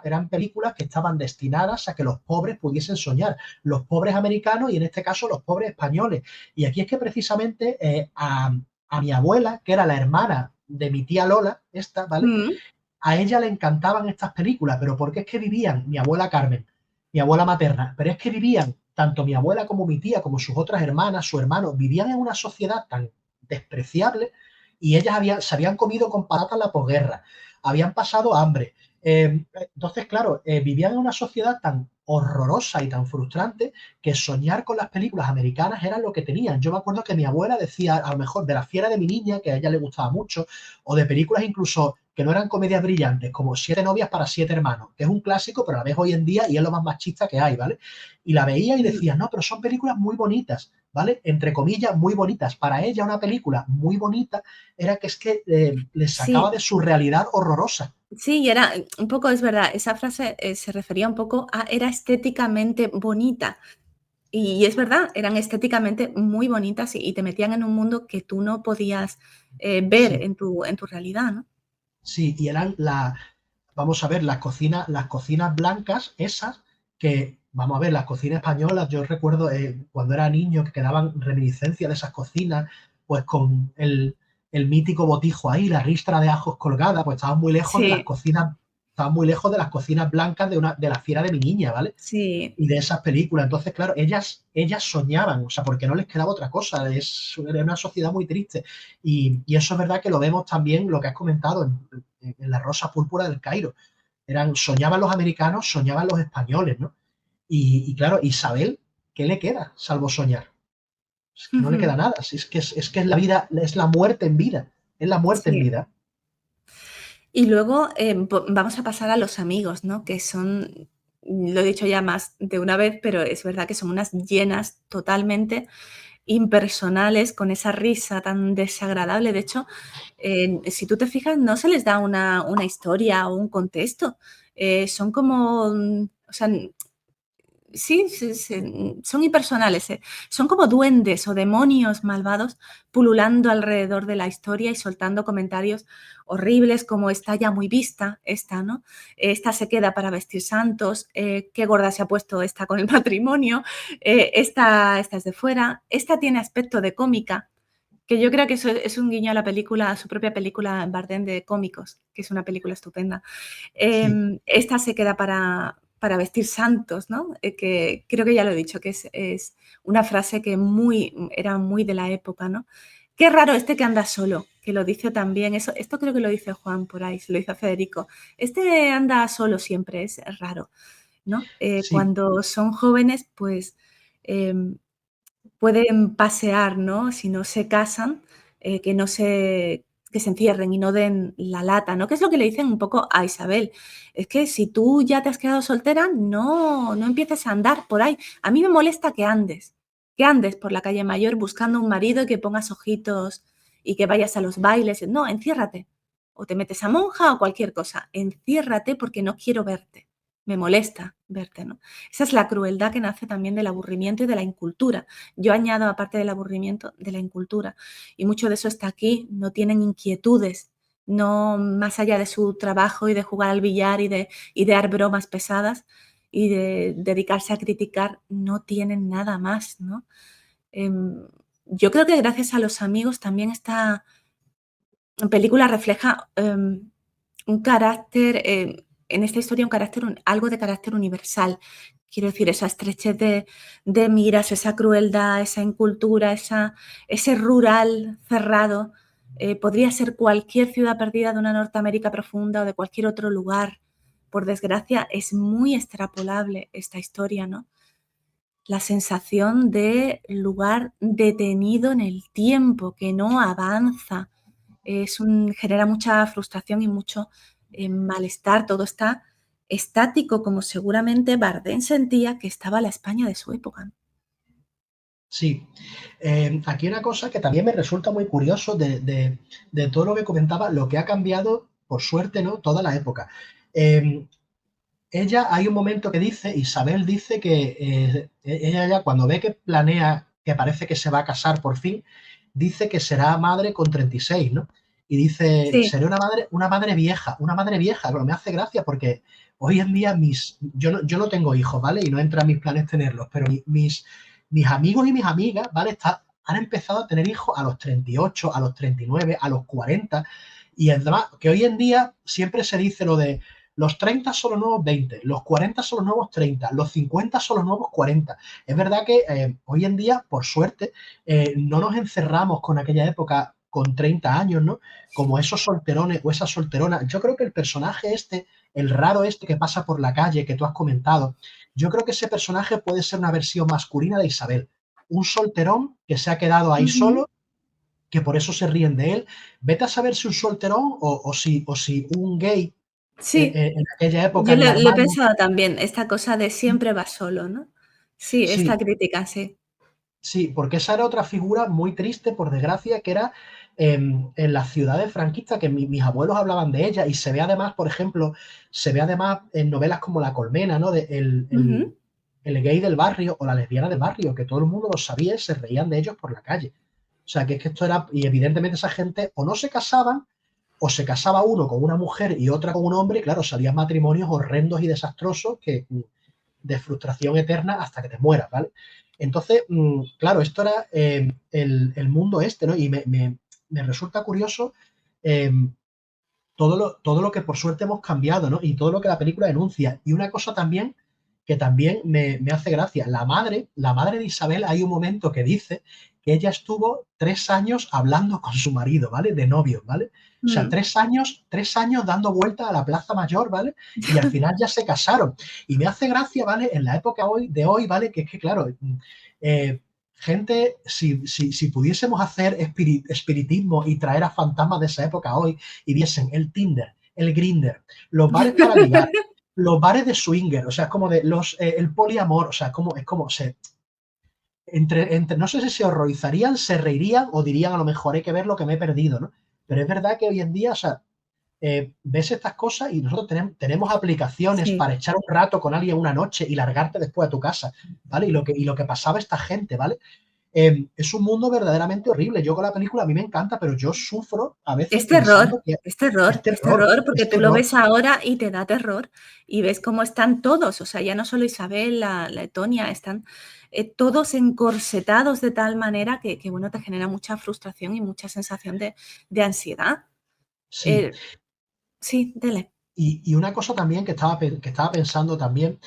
eran películas que estaban destinadas a que los pobres pudiesen soñar, los pobres americanos y en este caso los pobres españoles. Y aquí es que precisamente a mi abuela, que era la hermana de mi tía Lola, esta, ¿vale? Mm, A ella le encantaban estas películas, pero porque es que vivían mi abuela Carmen, mi abuela materna, pero es que vivían tanto mi abuela como mi tía, como sus otras hermanas, su hermano, vivían en una sociedad tan despreciable y ellas se habían comido con patatas la posguerra, habían pasado hambre. Entonces, claro, vivían en una sociedad tan horrorosa y tan frustrante que soñar con las películas americanas era lo que tenían. Yo me acuerdo que mi abuela decía, a lo mejor de La fiera de mi niña, que a ella le gustaba mucho, o de películas incluso que no eran comedias brillantes, como Siete novias para siete hermanos, que es un clásico, pero la ves hoy en día y es lo más machista que hay, ¿vale? Y la veía y mm. decía, no, pero son películas muy bonitas, ¿vale? Entre comillas, muy bonitas. Para ella una película muy bonita era que es que le sacaba Sí, de su realidad horrorosa. sí, y era un poco, es verdad, esa frase se refería un poco a era estéticamente bonita. Y es verdad, eran estéticamente muy bonitas y te metían en un mundo que tú no podías, ver Sí, en tu realidad, ¿no? sí, y eran vamos a ver, las cocinas blancas, esas, que, vamos a ver, las cocinas españolas, yo recuerdo cuando era niño que quedaban reminiscencias de esas cocinas, pues con el mítico botijo ahí, la ristra de ajos colgada, pues Sí, estaban muy lejos de las cocinas blancas de la fiera de mi niña, ¿vale? sí. Y de esas películas. Entonces, claro, ellas soñaban, o sea, porque no les quedaba otra cosa. Era una sociedad muy triste. Y eso es verdad que lo vemos también, lo que has comentado, en La Rosa Púrpura del Cairo. Soñaban los americanos, soñaban los españoles, ¿no? Y claro, Isabel, ¿qué le queda salvo soñar? Es que no le Ujú. queda nada. Si es que es la vida, es la muerte en vida. Es la muerte en Sí. vida. Y luego, vamos a pasar a los amigos, ¿no? Que son, lo he dicho ya más de una vez, pero es verdad que son unas llenas totalmente impersonales, con esa risa tan desagradable. De hecho, si tú te fijas, no se les da una historia o un contexto. Son como, o sea, sí, son impersonales, son como duendes o demonios malvados pululando alrededor de la historia y soltando comentarios horribles como está ya muy vista, esta, ¿no? Esta se queda para vestir santos, qué gorda se ha puesto esta con el matrimonio, esta es de fuera, esta tiene aspecto de cómica, que yo creo que eso es un guiño a la película, a su propia película Bardem de Cómicos, que es una película estupenda. Sí, Esta se queda para vestir santos, ¿no? Que creo que ya lo he dicho, que es una frase que era muy de la época, ¿no? Qué raro este que anda solo, que lo dice también. Esto creo que lo dice Juan por ahí, se lo dice a Federico. Este anda solo siempre, es raro, ¿no? sí, Cuando son jóvenes, pues em, pueden pasear, ¿no? Si no se casan, que se encierren y no den la lata, ¿no? Que es lo que le dicen un poco a Isabel. Es que si tú ya te has quedado soltera, no empieces a andar por ahí. A mí me molesta que andes por la calle Mayor buscando un marido y que pongas ojitos y que vayas a los bailes. No, enciérrate. O te metes a monja o cualquier cosa. Enciérrate porque no quiero verte. Me molesta verte, ¿no? Esa es la crueldad que nace también del aburrimiento y de la incultura. Yo añado, aparte del aburrimiento, de la incultura. Y mucho de eso está aquí. No tienen inquietudes, no más allá de su trabajo y de jugar al billar y de idear bromas pesadas y de dedicarse a criticar, no tienen nada más, ¿no? Em, yo creo que gracias a los amigos también esta película refleja un carácter, en esta historia un carácter, algo de carácter universal. Quiero decir, esa estrechez de miras, esa crueldad, esa incultura, ese rural cerrado, podría ser cualquier ciudad perdida de una Norteamérica profunda o de cualquier otro lugar, por desgracia, es muy extrapolable esta historia, ¿no? La sensación de lugar detenido en el tiempo, que no avanza, genera mucha frustración y mucho malestar, todo está estático, como seguramente Bardem sentía que estaba la España de su época. Sí. Aquí una cosa que también me resulta muy curioso de todo lo que comentaba, lo que ha cambiado, por suerte, ¿no? Toda la época. Ella, hay un momento que dice, Isabel dice que ella ya cuando ve que planea, que parece que se va a casar por fin, dice que será madre con 36, ¿no? Y dice, Sí. seré una madre vieja, pero me hace gracia porque hoy en día yo no tengo hijos, ¿vale? Y no entra en mis planes tenerlos, pero mis amigos y mis amigas, ¿vale? Han empezado a tener hijos a los 38, a los 39, a los 40, y además que hoy en día siempre se dice lo de los 30 son los nuevos 20, los 40 son los nuevos 30, los 50 son los nuevos 40. Es verdad que hoy en día, por suerte, no nos encerramos con aquella época con 30 años, ¿no? Como esos solterones o esas solteronas. Yo creo que el personaje este, el raro este que pasa por la calle, que tú has comentado, yo creo que ese personaje puede ser una versión masculina de Isabel. Un solterón que se ha quedado ahí Ujú. solo, que por eso se ríen de él. Vete a saber si un solterón o si un gay Sí, en aquella época yo en la lo he Armada. pensado también, esta cosa de siempre va solo, ¿no? Sí, esta Sí, crítica, sí. sí, porque esa era otra figura muy triste, por desgracia, que era en las ciudades franquistas, que mis abuelos hablaban de ella, y se ve además, por ejemplo, se ve además en novelas como La Colmena, ¿no? Ujú. El gay del barrio o la lesbiana del barrio, que todo el mundo lo sabía y se reían de ellos por la calle. O sea, que es que esto era, y evidentemente esa gente o no se casaban, o se casaba uno con una mujer y otra con un hombre, y claro, salían matrimonios horrendos y desastrosos que de frustración eterna hasta que te mueras, ¿vale? Entonces, claro, esto era el mundo este, ¿no? Y me resulta curioso eh, todo lo que por suerte hemos cambiado, ¿no? Y todo lo que la película denuncia. Y una cosa también que también me hace gracia, la madre de Isabel, hay un momento que dice que ella estuvo 3 años hablando con su marido, ¿vale? De novio, ¿vale? O sea, Mm. 3 años dando vueltas a la Plaza Mayor, ¿vale? Y al final ya se casaron. Y me hace gracia, ¿vale? En la época de hoy, ¿vale? Que es que, claro, eh, gente, si pudiésemos hacer espiritismo y traer a fantasmas de esa época hoy y viesen el Tinder, el Grindr, los bares para ligar, los bares de swinger, o sea, es como de el poliamor, o sea, no sé si se horrorizarían, se reirían o dirían a lo mejor hay que ver lo que me he perdido, ¿no? Pero es verdad que hoy en día, o sea, ves estas cosas y nosotros tenemos aplicaciones Sí. para echar un rato con alguien una noche y largarte después a tu casa, ¿vale? Y lo que pasaba esta gente, ¿vale? Es un mundo verdaderamente horrible. Yo con la película a mí me encanta, pero yo sufro a veces Es terror, pensando que es terror, es terror, porque es tú lo terror. ves ahora y te da terror y ves cómo están todos, o sea, ya no solo Isabel, la Etonia, están todos encorsetados de tal manera que, bueno, te genera mucha frustración y mucha sensación de ansiedad. Sí. Eh, sí, dele. Y una cosa también que estaba pensando también,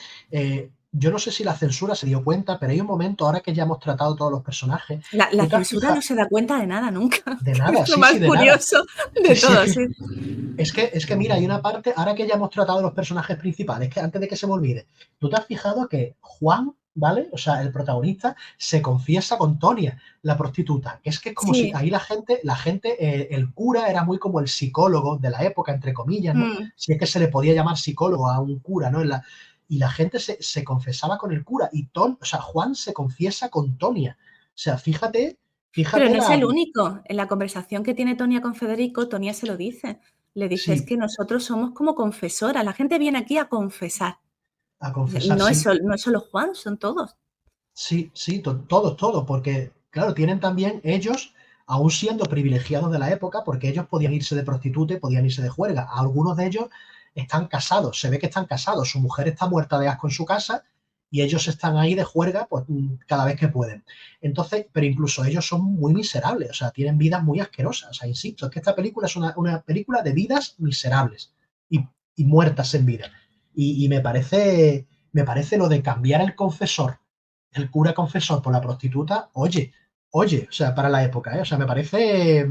yo no sé si la censura se dio cuenta, pero hay un momento, ahora que ya hemos tratado todos los personajes, La tú te has censura no fijado, se da cuenta de nada nunca, de que es nada, lo sí, más sí, de nada. curioso Sí, de sí, todo, sí. mira, hay una parte, ahora que ya hemos tratado los personajes principales, que antes de que se me olvide, tú te has fijado que Juan, ¿vale? O sea, el protagonista se confiesa con Tonia, la prostituta. Es como si Sí, ahí el cura era muy como el psicólogo de la época, entre comillas, ¿no? mm. Si es que se le podía llamar psicólogo a un cura, ¿no? Y la gente se confesaba con el cura o sea, Juan se confiesa con Tonia. O sea, fíjate, Pero fíjate no es la... el único. En la conversación que tiene Tonia con Federico, Tonia se lo dice. Le dice, es Sí, que nosotros somos como confesoras, la gente viene aquí a confesar. a confesar, sí. No es solo Juan, son todos. Sí, sí, todos, porque, claro, tienen también ellos, aún siendo privilegiados de la época, porque ellos podían irse de prostituta y podían irse de juerga. Algunos de ellos están casados, se ve que están casados, su mujer está muerta de asco en su casa y ellos están ahí de juerga pues, cada vez que pueden. Entonces, pero incluso ellos son muy miserables, o sea, tienen vidas muy asquerosas. O sea, insisto, es que esta película es una película de vidas miserables y muertas en vida. Y me parece lo de cambiar el cura confesor por la prostituta, oye, o sea, para la época, ¿eh? O sea, me parece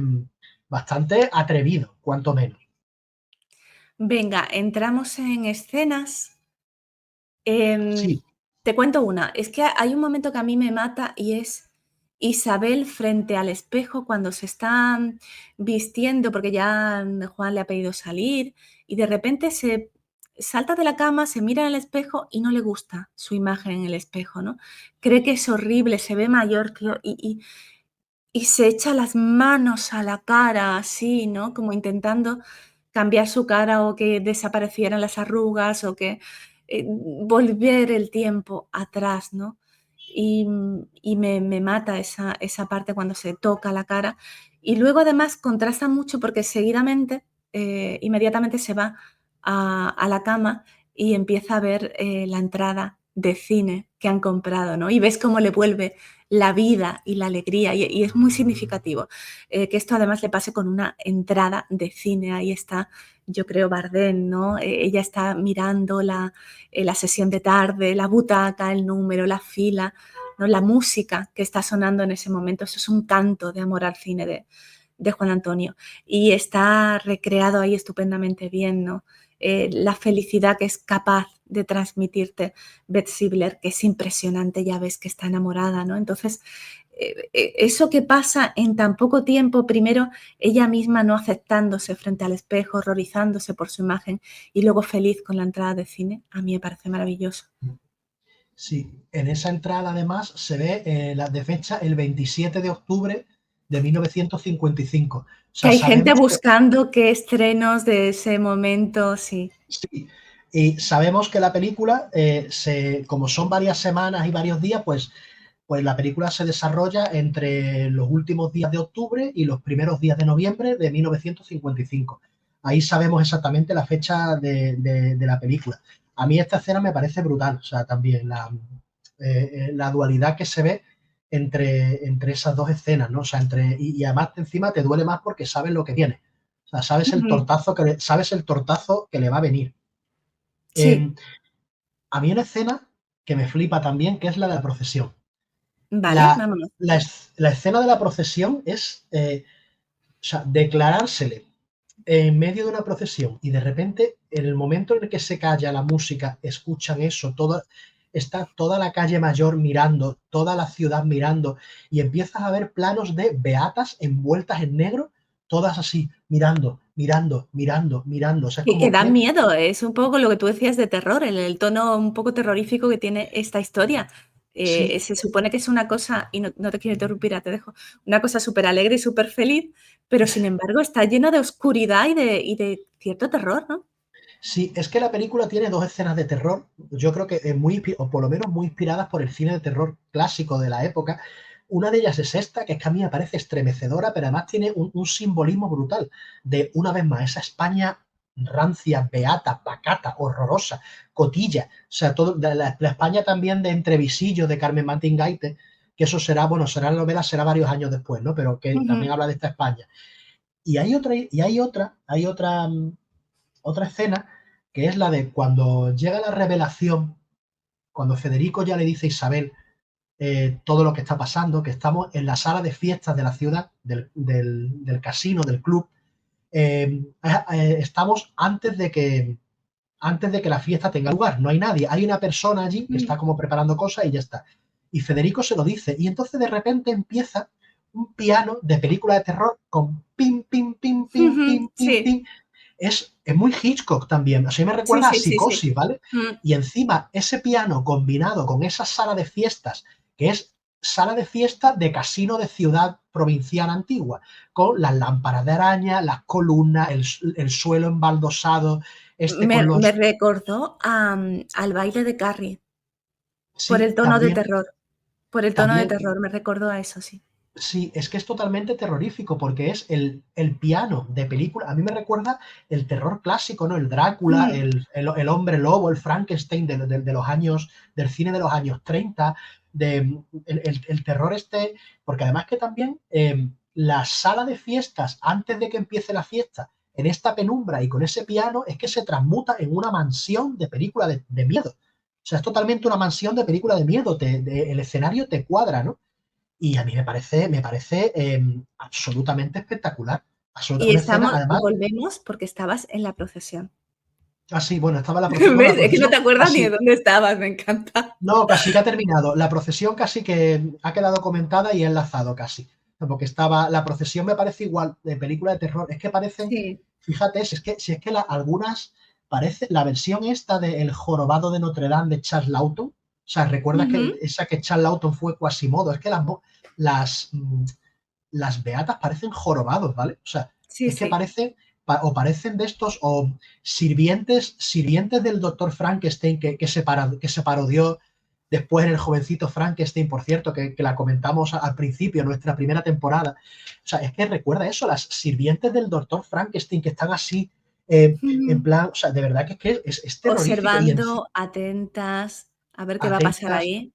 bastante atrevido, cuanto menos. Venga, entramos en escenas. Em, Sí, Te cuento una. Es que hay un momento que a mí me mata y es Isabel frente al espejo cuando se está vistiendo, porque ya Juan le ha pedido salir, y de repente se salta de la cama, se mira en el espejo y no le gusta su imagen en el espejo, ¿no? Cree que es horrible, se ve mayor, tío, y se echa las manos a la cara así, ¿no? Como intentando cambiar su cara o que desaparecieran las arrugas o que volver el tiempo atrás, ¿no? Y me mata esa parte cuando se toca la cara. Y luego además contrasta mucho porque seguidamente, inmediatamente se va a la cama y empieza a ver la entrada de cine que han comprado, ¿no? Y ves cómo le vuelve la vida y la alegría, y es muy significativo que esto además le pase con una entrada de cine. Ahí está, yo creo, Bardem, ¿no? Ella está mirando la sesión de tarde, la butaca, el número, la fila, ¿no? La música que está sonando en ese momento. Eso es un canto de amor al cine de Juan Antonio. Y está recreado ahí estupendamente bien, ¿no? La felicidad que es capaz de transmitirte Beth Sibler, que es impresionante, ya ves que está enamorada, ¿no? Entonces, eso que pasa en tan poco tiempo, primero ella misma no aceptándose frente al espejo, horrorizándose por su imagen y luego feliz con la entrada de cine, a mí me parece maravilloso. sí. En esa entrada además se ve la de fecha el 27 de octubre de 1955. O Que sea, hay gente sabemos que buscando qué estrenos de ese momento, sí. sí, y sabemos que la película, como son varias semanas y varios días, pues la película se desarrolla entre los últimos días de octubre y los primeros días de noviembre de 1955. Ahí sabemos exactamente la fecha de la película. A mí esta escena me parece brutal, o sea, también la dualidad que se ve entre esas dos escenas, ¿no? O sea, y además encima te duele más porque sabes lo que viene. O sea, Ujú. sabes el tortazo que le va a venir. Sí, Eh, a mí una escena que me flipa también, que es la de la procesión. vale, La, vámonos. la escena de la procesión es, o sea, declarársele en medio de una procesión y de repente, en el momento en el que se calla la música, escuchan eso, está toda la calle mayor mirando, toda la ciudad mirando, y empiezas a ver planos de beatas envueltas en negro, todas así, mirando, mirando, mirando, mirando. O sea, es Que como da que miedo, es un poco lo que tú decías de terror, el tono un poco terrorífico que tiene esta historia. sí, Se supone que es una cosa, y no te quiero interrumpir, te dejo, una cosa súper alegre y súper feliz, pero sin embargo está llena de oscuridad y de cierto terror, ¿no? sí, es que la película tiene dos escenas de terror, yo creo que o por lo menos muy inspiradas por el cine de terror clásico de la época. Una de ellas es esta, que es que a mí me parece estremecedora, pero además tiene un simbolismo brutal de, una vez más, esa España rancia, beata, pacata, horrorosa, cotilla. O sea, la España también de Entrevisillo, de Carmen Martín Gaite, que eso será, bueno, será la novela, será varios años después, ¿no? Pero que también Ujú. habla de esta España. Hay otra, otra escena que es la de cuando llega la revelación, cuando Federico ya le dice a Isabel todo lo que está pasando, que estamos en la sala de fiestas de la ciudad, del casino, del club. Estamos antes de que la fiesta tenga lugar. No hay nadie. Hay una persona allí que está Mm. como preparando cosas y ya está. Y Federico se lo dice. Y entonces de repente empieza un piano de película de terror con pim, pim, pim, pim, Ujú. pim, pim, Sí, pim. Es muy Hitchcock también. O sea, me sí, recuerda a sí, sí, sí. Psicosis, ¿vale? Mm. Y encima ese piano combinado con esa sala de fiestas, que es sala de fiesta de casino de ciudad provinciana antigua, con las lámparas de araña, las columnas, el suelo embaldosado, Me recordó al baile de Carrie, por Sí, el tono de también, terror, por el tono de también, terror, me recordó a eso, sí. sí, es que es totalmente terrorífico porque es el piano de película. A mí me recuerda el terror clásico, ¿no? El Drácula, Mm. el hombre lobo, el Frankenstein de los años, del cine de los años 30, el terror este, porque además que también la sala de fiestas, antes de que empiece la fiesta, en esta penumbra y con ese piano, es que se transmuta en una mansión de película de miedo. O sea, es totalmente una mansión de película de miedo, el escenario te cuadra, ¿no? Y a mí me parece absolutamente espectacular. Y Una escena, estamos además, volvemos porque estabas en la procesión. Ah, sí, bueno, estaba bueno, ¿Ves? la Es que no te procesión acuerdas ni de casi, dónde estabas, me encanta. no, casi que ha terminado. La procesión casi que ha quedado comentada y enlazado casi. Porque estaba, la procesión me parece igual de película de terror. Es que parecen, Sí. fíjate, si es que algunas parece, la versión esta de El jorobado de Notre Dame de Charles Lawton, o sea, recuerdas que Ujú. esa que Charles Lawton fue Quasimodo, es que las, las beatas parecen jorobados, ¿vale? O sea, Sí, es que sí. parecen, o parecen de estos, o sirvientes del doctor Frankenstein que se parodió después en el jovencito Frankenstein, por cierto, que la comentamos al principio, nuestra primera temporada. O sea, es que recuerda eso, las sirvientes del doctor Frankenstein que están así, en Ujú. plan, o sea, de verdad que es terrorífico y Observando, atentas, a ver qué va a pasar atentas ahí.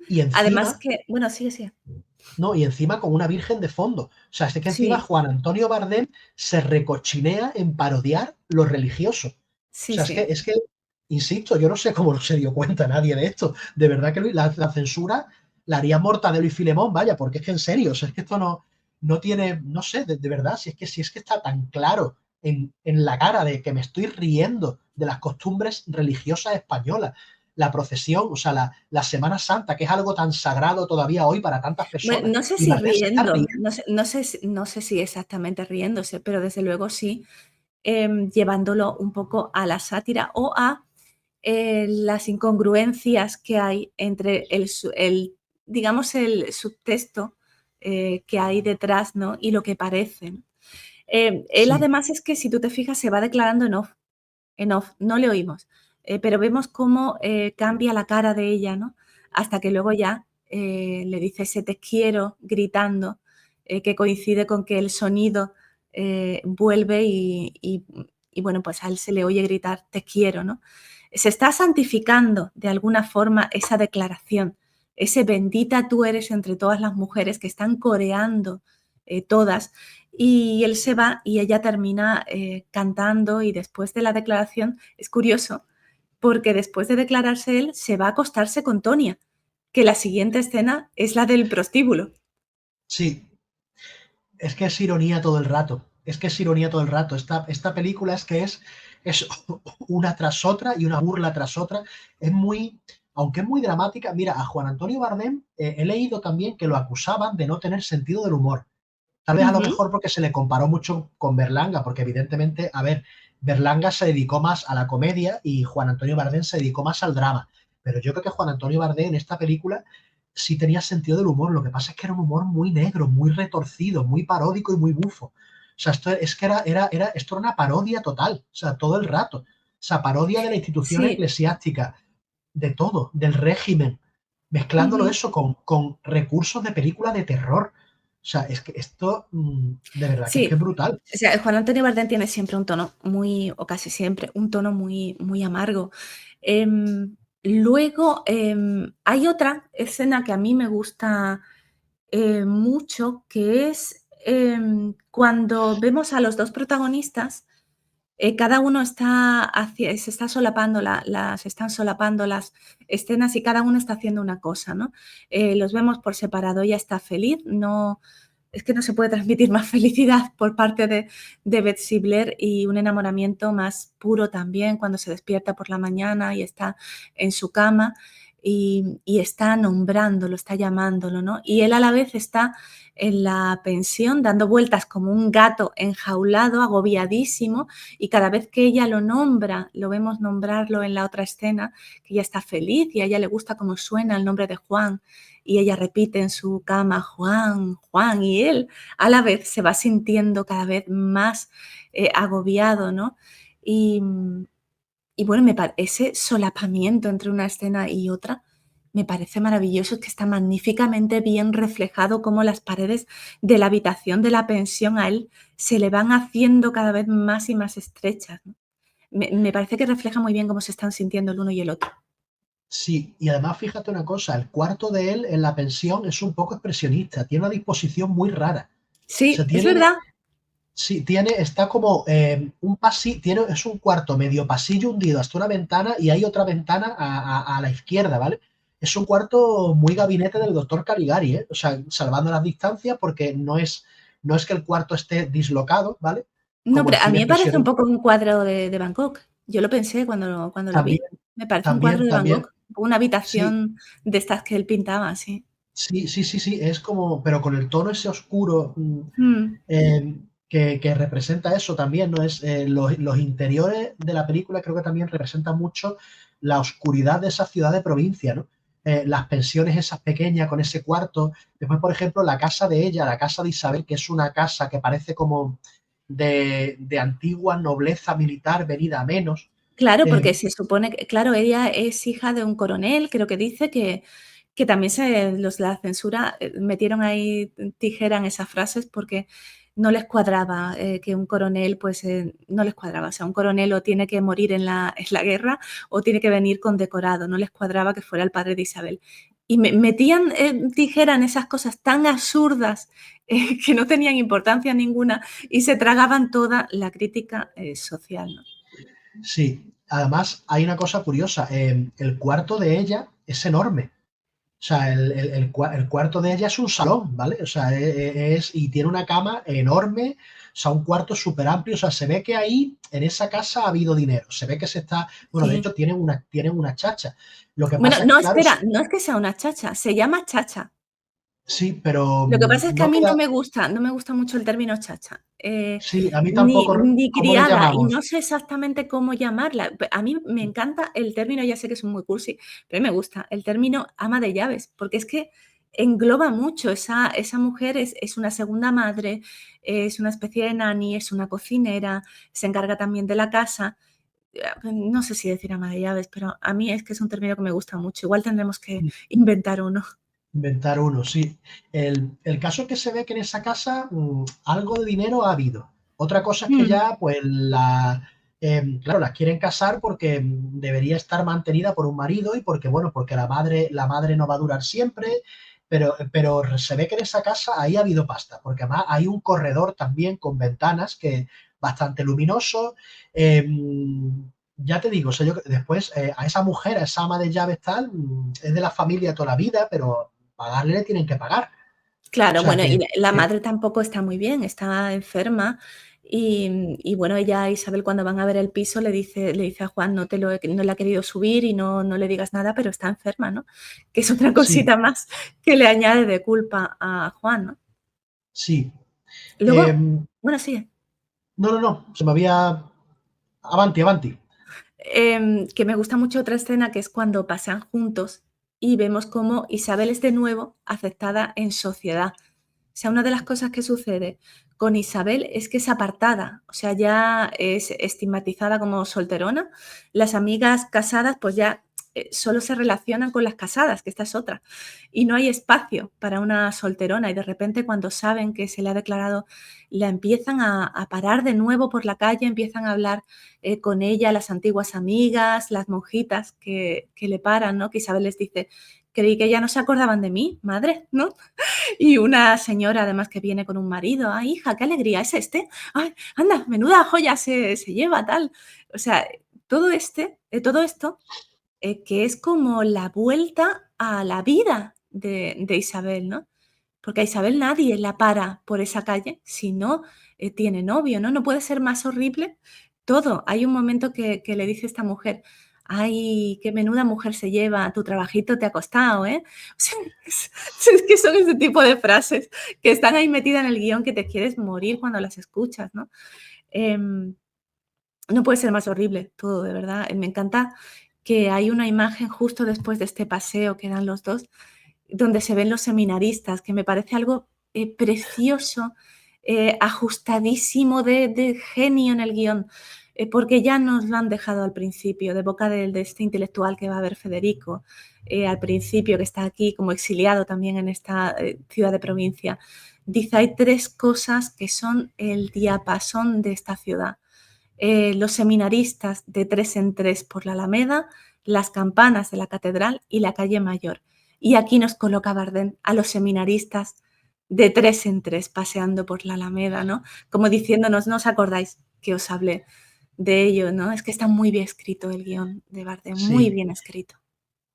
y Además encima que, bueno, sigue, sigue. ¿no? Y encima con una virgen de fondo. O sea, es que encima Sí, Juan Antonio Bardem se recochinea en parodiar lo religioso. O sí, sea, sí. insisto, yo no sé cómo no se dio cuenta nadie de esto. De verdad que la censura la haría Mortadelo y Filemón, vaya, porque es que en serio, o sea, es que esto no tiene, no sé, de verdad, si es que está tan claro en la cara de que me estoy riendo de las costumbres religiosas españolas, la procesión, o sea, la Semana Santa, que es algo tan sagrado todavía hoy para tantas Bueno, personas. no sé Y si Bardem se está riendo, riendo. no sé si exactamente riéndose, pero desde luego sí, llevándolo un poco a la sátira o a las incongruencias que hay entre digamos, el subtexto que hay detrás, ¿no? Y lo que parece, ¿no? Él Sí, además es que si tú te fijas se va declarando en off, no le oímos, pero vemos cómo cambia la cara de ella, ¿no? Hasta que luego ya le dice ese te quiero gritando, que coincide con que el sonido vuelve y bueno, pues a él se le oye gritar te quiero, ¿no? Se está santificando de alguna forma esa declaración, ese bendita tú eres entre todas las mujeres que están coreando todas y él se va y ella termina cantando y después de la declaración es curioso porque después de declararse él se va a acostarse con Tonia, que la siguiente escena es la del prostíbulo. sí, es que es ironía todo el rato. Es que es ironía todo el rato. Esta película es una tras otra y una burla tras otra. Es muy, aunque es muy dramática, mira, a Juan Antonio Bardem he leído también que lo acusaban de no tener sentido del humor. Tal vez a lo Ujú. mejor porque se le comparó mucho con Berlanga, porque evidentemente, a ver, Berlanga se dedicó más a la comedia y Juan Antonio Bardem se dedicó más al drama. Pero yo creo que Juan Antonio Bardem en esta película sí tenía sentido del humor. Lo que pasa es que era un humor muy negro, muy retorcido, muy paródico y muy bufo. O sea, esto es que esto era una parodia total, o sea, todo el rato. O sea, parodia de la institución Sí. eclesiástica, de todo, del régimen, mezclándolo Ujú. eso con recursos de película de terror. O sea, es que esto, de verdad, que es Sí. brutal. O sea, Juan Antonio Bardem tiene siempre un tono muy, o casi siempre, un tono muy, muy amargo. Luego, hay otra escena que a mí me gusta mucho, que es cuando vemos a los dos protagonistas, cada uno se está solapando, se están solapando las escenas y cada uno está haciendo una cosa, ¿no? Los vemos por separado, ella está feliz, no, es que no se puede transmitir más felicidad por parte de Betsy Blair y un enamoramiento más puro también cuando se despierta por la mañana y está en su cama y está nombrándolo, está llamándolo, ¿no? Y él a la vez está en la pensión dando vueltas como un gato enjaulado, agobiadísimo, y cada vez que ella lo nombra, lo vemos nombrarlo en la otra escena, que ella está feliz y a ella le gusta cómo suena el nombre de Juan y ella repite en su cama, Juan, Juan, y él a la vez se va sintiendo cada vez más agobiado, ¿no? Y, y bueno, ese solapamiento entre una escena y otra me parece maravilloso, es que está magníficamente bien reflejado cómo las paredes de la habitación de la pensión a él se le van haciendo cada vez más y más estrechas, ¿no? Me parece que refleja muy bien cómo se están sintiendo el uno y el otro. Sí, y además fíjate una cosa, el cuarto de él en la pensión es un poco expresionista, tiene una disposición muy rara. O sea, Sí, es verdad. sí, está como un pasillo, es un cuarto medio pasillo hundido hasta una ventana y hay otra ventana a la izquierda, ¿vale? Es un cuarto muy gabinete del doctor Caligari, ¿eh? O sea, salvando las distancias porque no es que el cuarto esté dislocado, ¿vale? No, Como pero el a cine mí me parece un expresionista. poco un cuadro de Bangkok. Yo lo pensé cuando lo vi. También, Me parece un cuadro también, de Van también. Gogh, una Sí, habitación de estas que él pintaba, sí. sí, sí, sí, sí, es como, pero con el tono ese oscuro, Mm, que representa eso también, ¿no? Es, los interiores de la película creo que también representan mucho la oscuridad de esa ciudad de provincia, ¿no? Las pensiones esas pequeñas con ese cuarto. Después, por ejemplo, la casa de ella, la casa de Isabel, que es una casa que parece como de antigua nobleza militar venida a menos. claro, porque Eh, se supone que, claro, ella es hija de un coronel, creo que dice que también los la censura, metieron ahí tijera en esas frases porque no les cuadraba, que un coronel, pues, no les cuadraba. O sea, un coronel o tiene que morir en la guerra o tiene que venir condecorado, no les cuadraba que fuera el padre de Isabel. Y metían, tijera en esas cosas tan absurdas, que no tenían importancia ninguna y se tragaban toda la crítica, social, ¿no? sí, además hay una cosa curiosa, el cuarto de ella es enorme. O sea, el cuarto de ella es un salón, ¿vale? O sea, y tiene una cama enorme, o sea, un cuarto súper amplio. O sea, se ve que ahí, en esa casa, ha habido dinero. Se ve que se está. Bueno, de Sí. hecho, tienen una chacha. Lo que Bueno, pasa es no, que, claro, espera, no es que sea una chacha, se llama chacha. sí, pero Lo que pasa es que a no mí queda. no me gusta mucho el término chacha, Sí, a mí ni tampoco. ni ¿Cómo le criada, y llamamos? no sé exactamente cómo llamarla. A mí me encanta el término, ya sé que es muy cursi, pero a mí me gusta el término ama de llaves, porque es que engloba mucho. Esa mujer es una segunda madre, es una especie de nanny, es una cocinera, se encarga también de la casa. No sé si decir ama de llaves, pero a mí es que es un término que me gusta mucho. Igual tendremos que inventar uno. Inventar uno, sí. El caso es que se ve que en esa casa algo de dinero ha habido. Otra cosa es que Mm, ya, pues, claro, las quieren casar porque debería estar mantenida por un marido y porque, bueno, porque la madre no va a durar siempre, pero se ve que en esa casa ahí ha habido pasta, porque además hay un corredor también con ventanas que bastante luminoso. eh, ya te digo, o sea, después a esa mujer, a esa ama de llaves tal, es de la familia toda la vida, pero pagarle le tienen que pagar. O claro, sea bueno, y que, la que madre tampoco está muy bien, está enferma y bueno, ella, Isabel, cuando van a ver el piso le dice a Juan: "No le ha querido subir y no le digas nada, pero está enferma", ¿no? Que es otra sí, cosita más que le añade de culpa a Juan, ¿no? sí. Luego, Em, bueno, sigue. no, no, no, se me había. Avanti, avanti. Que me gusta mucho otra escena, que es cuando pasean juntos y vemos cómo Isabel es de nuevo aceptada en sociedad. O sea, una de las cosas que sucede con Isabel es que es apartada, o sea, ya es estigmatizada como solterona. Las amigas casadas, pues ya solo se relacionan con las casadas, que esta es otra. Y no hay espacio para una solterona. Y de repente, cuando saben que se le ha declarado, la empiezan a parar de nuevo por la calle, empiezan a hablar con ella las antiguas amigas, las monjitas que le paran, ¿no? Que Isabel les dice: "Creí que ya no se acordaban de mí, madre", ¿no? Y una señora además que viene con un marido: "Ay, hija, qué alegría, ¿es este? Ay, anda, menuda joya se lleva", tal. O sea, todo esto, que es como la vuelta a la vida de Isabel, ¿no? Porque a Isabel nadie la para por esa calle si no, tiene novio, ¿no? No puede ser más horrible todo. Hay un momento que le dice esta mujer: "Ay, qué menuda mujer se lleva, tu trabajito te ha costado, ¿eh?". O sea, es que son ese tipo de frases que están ahí metidas en el guión que te quieres morir cuando las escuchas, ¿no? Em, no puede ser más horrible todo, de verdad. Me encanta que hay una imagen justo después de este paseo que dan los 2 donde se ven los seminaristas, que me parece algo, precioso, ajustadísimo de genio en el guión, porque ya nos lo han dejado al principio, de boca de este intelectual que va a ver Federico, al principio, que está aquí como exiliado también en esta, ciudad de provincia. Dice: "Hay 3 cosas que son el diapasón de esta ciudad, los seminaristas de tres en tres por la Alameda, las campanas de la catedral y la calle Mayor". Y aquí nos coloca Bardem a los seminaristas de tres en tres paseando por la Alameda, ¿no? Como diciéndonos: "¿No os acordáis que os hablé de ello?", ¿no? Es que está muy bien escrito el guión de Bardem, muy Sí. bien escrito.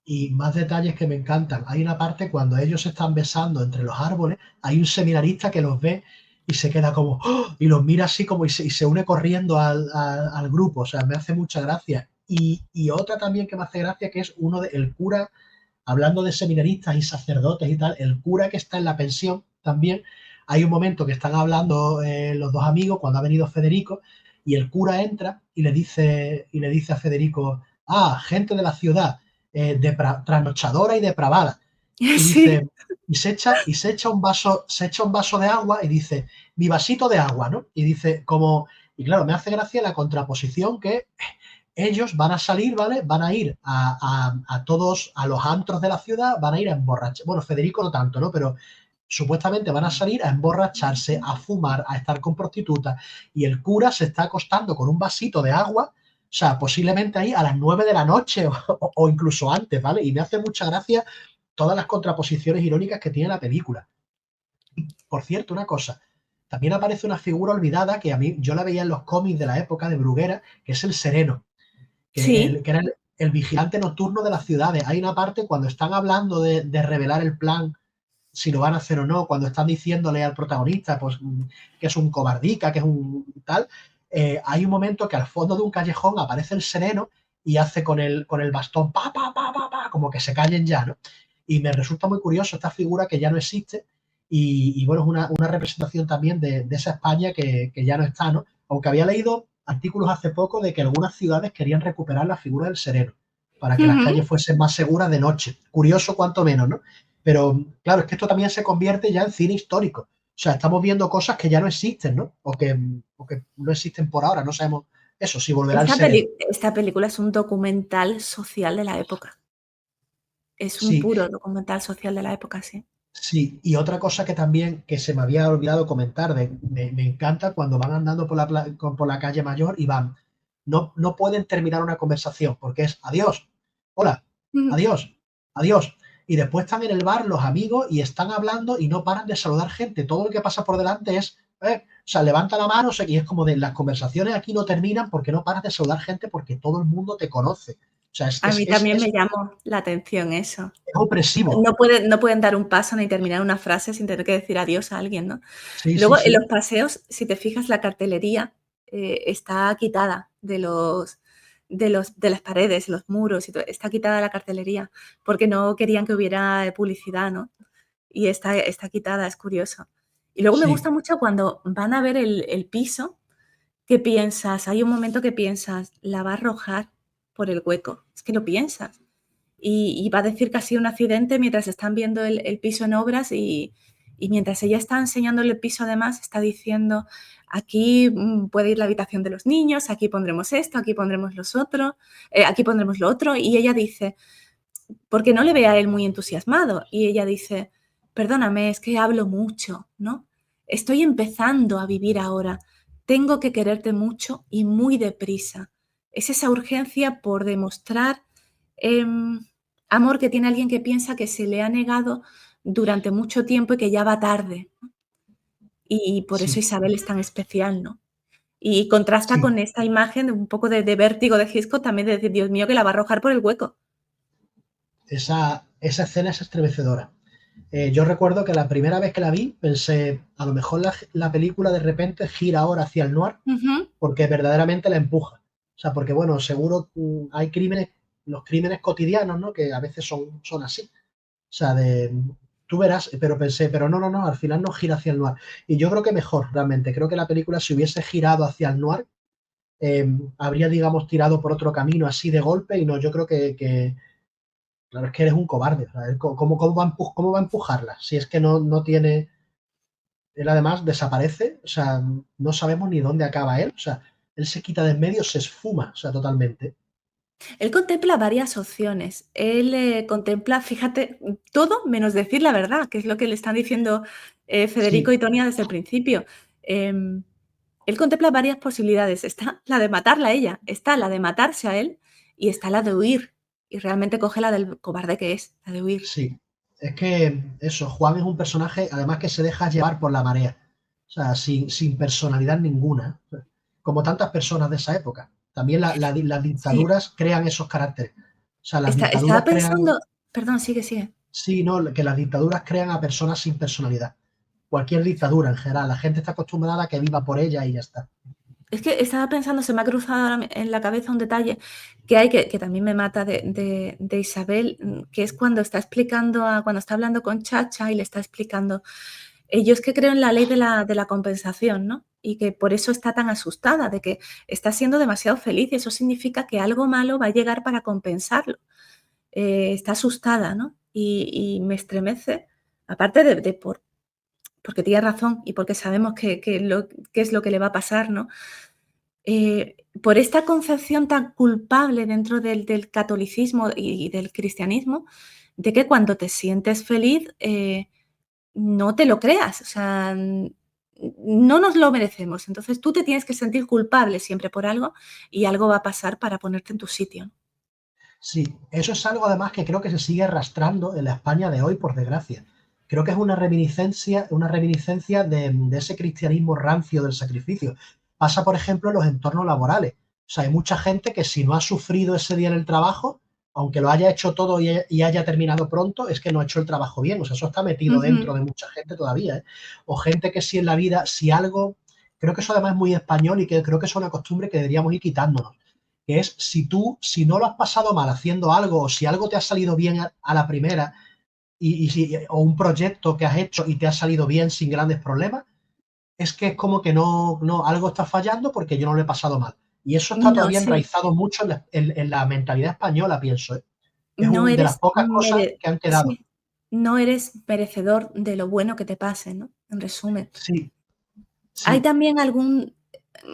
Y más detalles que me encantan. Hay una parte cuando ellos se están besando entre los árboles, hay un seminarista que los ve y se queda como, ¡oh! Y los mira así como y se une corriendo al grupo. O sea, me hace mucha gracia. Y otra también que me hace gracia, que es el cura, hablando de seminaristas y sacerdotes y tal, el cura que está en la pensión también. Hay un momento que están hablando los dos amigos cuando ha venido Federico y el cura entra y le dice a Federico, gente de la ciudad, trasnochadora y depravada. Y Sí, dice, se echa un vaso de agua y dice, mi vasito de agua, ¿no? Y dice, como, y claro, me hace gracia la contraposición que ellos van a salir, ¿vale? Van a ir a todos, a los antros de la ciudad, van a ir a emborrachar. Bueno, Federico no tanto, ¿no? Pero supuestamente van a salir a emborracharse, a fumar, a estar con prostitutas. Y el cura se está acostando con un vasito de agua, o sea, posiblemente ahí a las 9 de la noche o incluso antes, ¿vale? Y me hace mucha gracia todas las contraposiciones irónicas que tiene la película. Por cierto, una cosa, también aparece una figura olvidada que a mí yo la veía en los cómics de la época de Bruguera, que es el Sereno, sí. que era el vigilante nocturno de las ciudades. Hay una parte cuando están hablando de revelar el plan, si lo van a hacer o no, cuando están diciéndole al protagonista pues, que es un cobardica, que es un tal, hay un momento que al fondo de un callejón aparece el sereno y hace con el bastón, como que se callen ya, ¿no? Y me resulta muy curioso esta figura que ya no existe y bueno, es una representación también de esa España que ya no está, ¿no? Aunque había leído artículos hace poco de que algunas ciudades querían recuperar la figura del sereno para que las Ujú. calles fuesen más seguras de noche. Curioso cuanto menos, ¿no? Pero claro, es que esto también se convierte ya en cine histórico. O sea, estamos viendo cosas que ya no existen, ¿no? O que no existen por ahora. No sabemos eso, si volverá el sereno. Esta película es un documental social de la época. Es un Sí, puro documental social de la época, sí. sí. Y otra cosa que también que se me había olvidado comentar, me encanta cuando van andando por la calle mayor y van. No pueden terminar una conversación porque es adiós, hola, Ujú. adiós, adiós. Y después están en el bar los amigos y están hablando y no paran de saludar gente. Todo lo que pasa por delante es, o sea, levanta la mano y es como de las conversaciones aquí no terminan porque no paras de saludar gente porque todo el mundo te conoce. O sea, A mí también me llamó la atención eso. es opresivo. No pueden dar un paso ni terminar una frase sin tener que decir adiós a alguien, ¿no? Sí, sí, Luego, en sí. los paseos, si te fijas, la cartelería, está quitada de las paredes, los muros y todo, está quitada la cartelería, porque no querían que hubiera publicidad, ¿no? Y está quitada, es curioso. Y luego me Sí, gusta mucho cuando van a ver el piso, que piensas hay un momento que piensas: "La va a arrojar por el hueco". Es que lo piensas. Y va a decir que ha sido un accidente mientras están viendo el piso en obras y mientras ella está enseñándole el piso, además, está diciendo: "Aquí, puede ir la habitación de los niños, aquí pondremos esto, aquí pondremos aquí pondremos lo otro", y ella dice porque no le ve a él muy entusiasmado, y ella dice: "Perdóname, es que hablo mucho, ¿no? Estoy empezando a vivir ahora, tengo que quererte mucho y muy deprisa". Es esa urgencia por demostrar, em, amor que tiene alguien que piensa que se le ha negado durante mucho tiempo y que ya va tarde, ¿no? Y por eso sí, Isabel es tan especial, ¿no? Y contrasta sí. con esta imagen de un poco de vértigo de Hitchcock también de decir: "Dios mío, que la va a arrojar por el hueco". Esa escena es estremecedora. Yo recuerdo que la primera vez que la vi pensé, a lo mejor la película de repente gira ahora hacia el noir Ujú. porque verdaderamente la empuja. O sea, porque bueno, seguro hay crímenes, los crímenes cotidianos, ¿no? Que a veces son así. O sea, tú verás, pero pensé, pero no, al final no gira hacia el noir. Y yo creo que mejor, realmente. Creo que la película si hubiese girado hacia el noir, habría, digamos, tirado por otro camino así de golpe y no, yo creo que claro, es que eres un cobarde. ¿Sabes? ¿Cómo va a empujarla? Si es que no tiene. Él además desaparece, o sea, no sabemos ni dónde acaba él. O sea, él se quita de en medio, se esfuma, o sea, totalmente. Él contempla varias opciones. Él, contempla, fíjate, todo menos decir la verdad, que es lo que le están diciendo, Federico Sí, y Tonia desde el principio. Em, Él contempla varias posibilidades. Está la de matarla a ella, está la de matarse a él y está la de huir. Y realmente coge la del cobarde que es, la de huir. sí. Es que eso, Juan es un personaje, además que se deja llevar por la marea. O sea, sin personalidad ninguna. Como tantas personas de esa época. También las Sí, dictaduras crean esos caracteres. O sea, las estaba dictaduras crean. pensando perdón, sigue, sigue. Sí, no, que las dictaduras crean a personas sin personalidad. cualquier dictadura en general. La gente está acostumbrada a que viva por ella y ya está. Es que estaba pensando, se me ha cruzado ahora en la cabeza un detalle que hay que también me mata de Isabel, que es cuando está explicando, cuando está hablando con Chacha y le está explicando, yo es que creo en la ley de la compensación, ¿no? Y que por eso está tan asustada, de que está siendo demasiado feliz y eso significa que algo malo va a llegar para compensarlo. Está asustada, ¿no? Y me estremece, aparte porque tiene razón y porque sabemos qué es lo que le va a pasar, ¿no? Por esta concepción tan culpable dentro del catolicismo y del cristianismo, de que cuando te sientes feliz, no te lo creas, o sea, no nos lo merecemos. Entonces tú te tienes que sentir culpable siempre por algo y algo va a pasar para ponerte en tu sitio. Sí, eso es algo además que creo que se sigue arrastrando en la España de hoy, por desgracia. Creo que es una reminiscencia de ese cristianismo rancio del sacrificio. Pasa, por ejemplo, en los entornos laborales. O sea, hay mucha gente que si no ha sufrido ese día en el trabajo, aunque lo haya hecho todo y haya terminado pronto, es que no ha hecho el trabajo bien. O sea, eso está metido dentro Ujú. de mucha gente todavía, ¿eh? O gente que si en la vida, si algo, creo que eso además es muy español y que creo que es una costumbre que deberíamos ir quitándonos, que es si no lo has pasado mal haciendo algo o si algo te ha salido bien a la primera o un proyecto que has hecho y te ha salido bien sin grandes problemas, es que es como que algo está fallando porque yo no lo he pasado mal. Y eso está No, todavía sí, enraizado mucho en la mentalidad española, pienso, ¿eh? Es no de las eres pocas cosas que han quedado. sí, no eres merecedor de lo bueno que te pase, ¿no? En resumen. Sí, Hay sí, también algún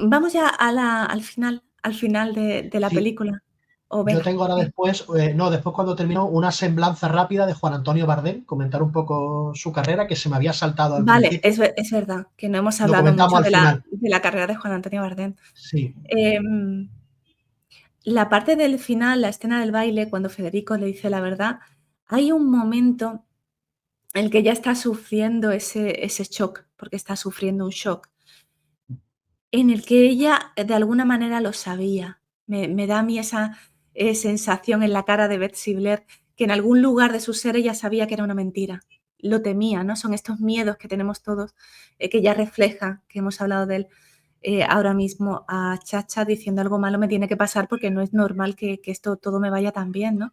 vamos ya al final de la sí. película. O Yo venga, tengo ahora venga. después, no, después cuando termino, una semblanza rápida de Juan Antonio Bardem, comentar un poco su carrera, que se me había saltado al Vale, principio. es verdad que no hemos Lo hablado comentamos mucho al final. de la carrera de Juan Antonio Bardem. Sí, Em, la parte del final, la escena del baile, cuando Federico le dice la verdad, hay un momento en el que ella está sufriendo ese shock, porque está sufriendo un shock, en el que ella de alguna manera lo sabía. Me da a mí esa sensación en la cara de Betsy Blair, que en algún lugar de su ser ella sabía que era una mentira. Lo temía, ¿no? Son estos miedos que tenemos todos, que ella refleja, que hemos hablado de él ahora mismo, a Chacha diciendo algo malo me tiene que pasar porque no es normal que esto todo me vaya tan bien, ¿no?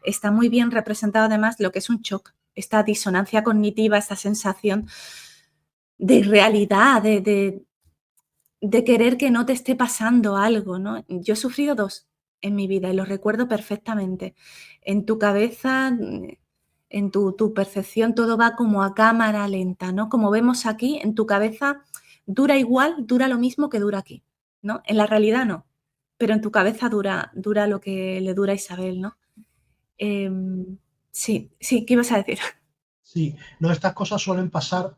Está muy bien representado además lo que es un shock, esta disonancia cognitiva, esta sensación de irrealidad, de querer que no te esté pasando algo, ¿no? Yo he sufrido 2 en mi vida y los recuerdo perfectamente. En tu cabeza, en tu percepción, todo va como a cámara lenta, ¿no? Como vemos aquí, en tu cabeza dura igual, dura lo mismo que dura aquí, ¿no? En la realidad no, pero en tu cabeza dura lo que le dura a Isabel, ¿no? Sí, sí, ¿qué ibas a decir? sí. No, estas cosas suelen pasar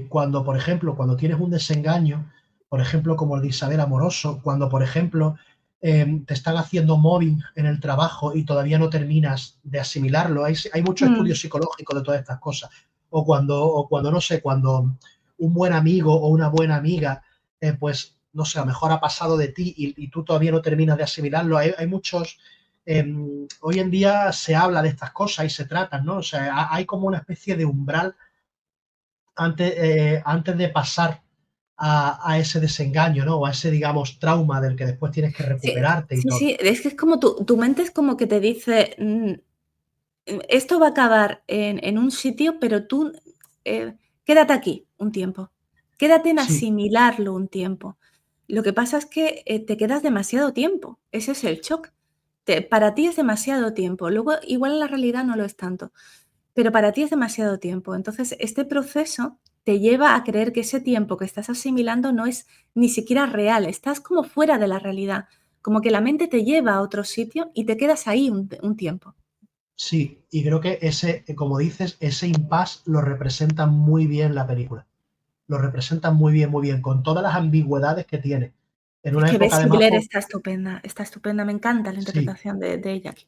cuando, por ejemplo, cuando tienes un desengaño, por ejemplo, como el de Isabel Amoroso, cuando, por ejemplo, te están haciendo mobbing en el trabajo y todavía no terminas de asimilarlo. Hay muchos Mm, estudios psicológicos de todas estas cosas. O cuando, no sé, cuando un buen amigo o una buena amiga, pues, no sé, a lo mejor ha pasado de ti y tú todavía no terminas de asimilarlo. Hay muchos hoy en día se habla de estas cosas y se tratan, ¿no? O sea, hay como una especie de umbral antes de pasar a ese desengaño, ¿no? O a ese, digamos, trauma del que después tienes que sí, recuperarte y sí, todo. sí, es que es como tu mente es como que te dice, esto va a acabar en un sitio, pero tú, quédate aquí un tiempo, quédate en Sí, asimilarlo un tiempo. Lo que pasa es que, te quedas demasiado tiempo, ese es el shock. Para ti es demasiado tiempo, luego igual en la realidad no lo es tanto, pero para ti es demasiado tiempo. Entonces, este proceso te lleva a creer que ese tiempo que estás asimilando no es ni siquiera real, estás como fuera de la realidad, como que la mente te lleva a otro sitio y te quedas ahí un tiempo. sí. Y creo que ese, como dices, ese impasse lo representa muy bien la película. Lo representa muy bien, con todas las ambigüedades que tiene. En Es una que época Bessie además, Blair está estupenda, me encanta la sí, interpretación de ella aquí.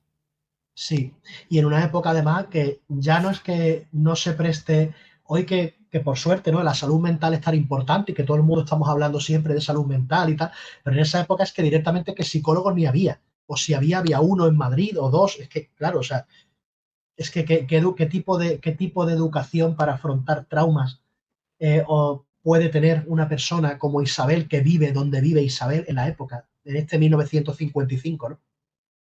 sí, y en una época además que ya no es que no se preste, hoy que por suerte, ¿no? La salud mental es tan importante y que todo el mundo estamos hablando siempre de salud mental y tal, pero en esa época es que directamente que psicólogos ni había, o si había, había uno en Madrid o dos, es que claro, o sea, es que qué tipo de educación para afrontar traumas o puede tener una persona como Isabel que vive donde vive Isabel en la época, en este 1955, ¿no?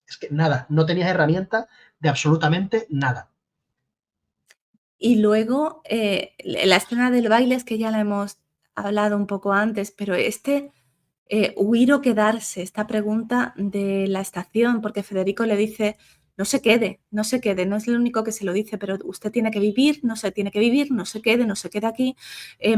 Es que nada, no tenías herramientas de absolutamente nada. Y luego, la escena del baile es que ya la hemos hablado un poco antes, pero huir o quedarse, esta pregunta de la estación, porque Federico le dice: "No se quede, no se quede", no es el único que se lo dice, pero usted tiene que vivir, no se tiene que vivir, no se quede aquí,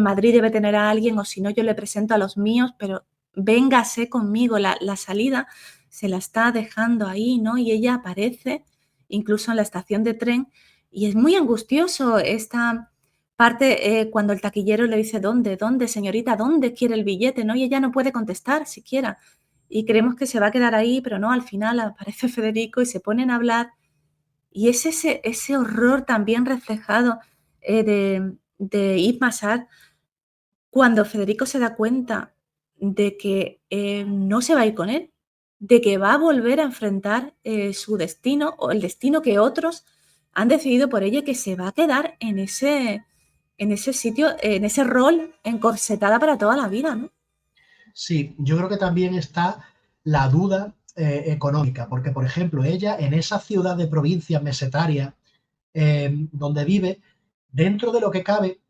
Madrid debe tener a alguien, o si no, yo le presento a los míos, pero véngase conmigo. La salida se la está dejando ahí, ¿no? Y ella aparece incluso en la estación de tren, y es muy angustioso esta parte, cuando el taquillero le dice: "¿Dónde? ¿Dónde, señorita? ¿Dónde quiere el billete?", ¿no? Y ella no puede contestar siquiera. Y creemos que se va a quedar ahí, pero no, al final aparece Federico y se ponen a hablar. Y es ese horror también reflejado, de Yves Massart, cuando Federico se da cuenta de que, no se va a ir con él, de que va a volver a enfrentar, su destino, o el destino que otros han decidido por ella, y que se va a quedar en ese sitio, en ese rol, encorsetada para toda la vida, ¿no? Sí, yo creo que también está la duda económica, porque, por ejemplo, ella en esa ciudad de provincia mesetaria donde vive, dentro de lo que cabe,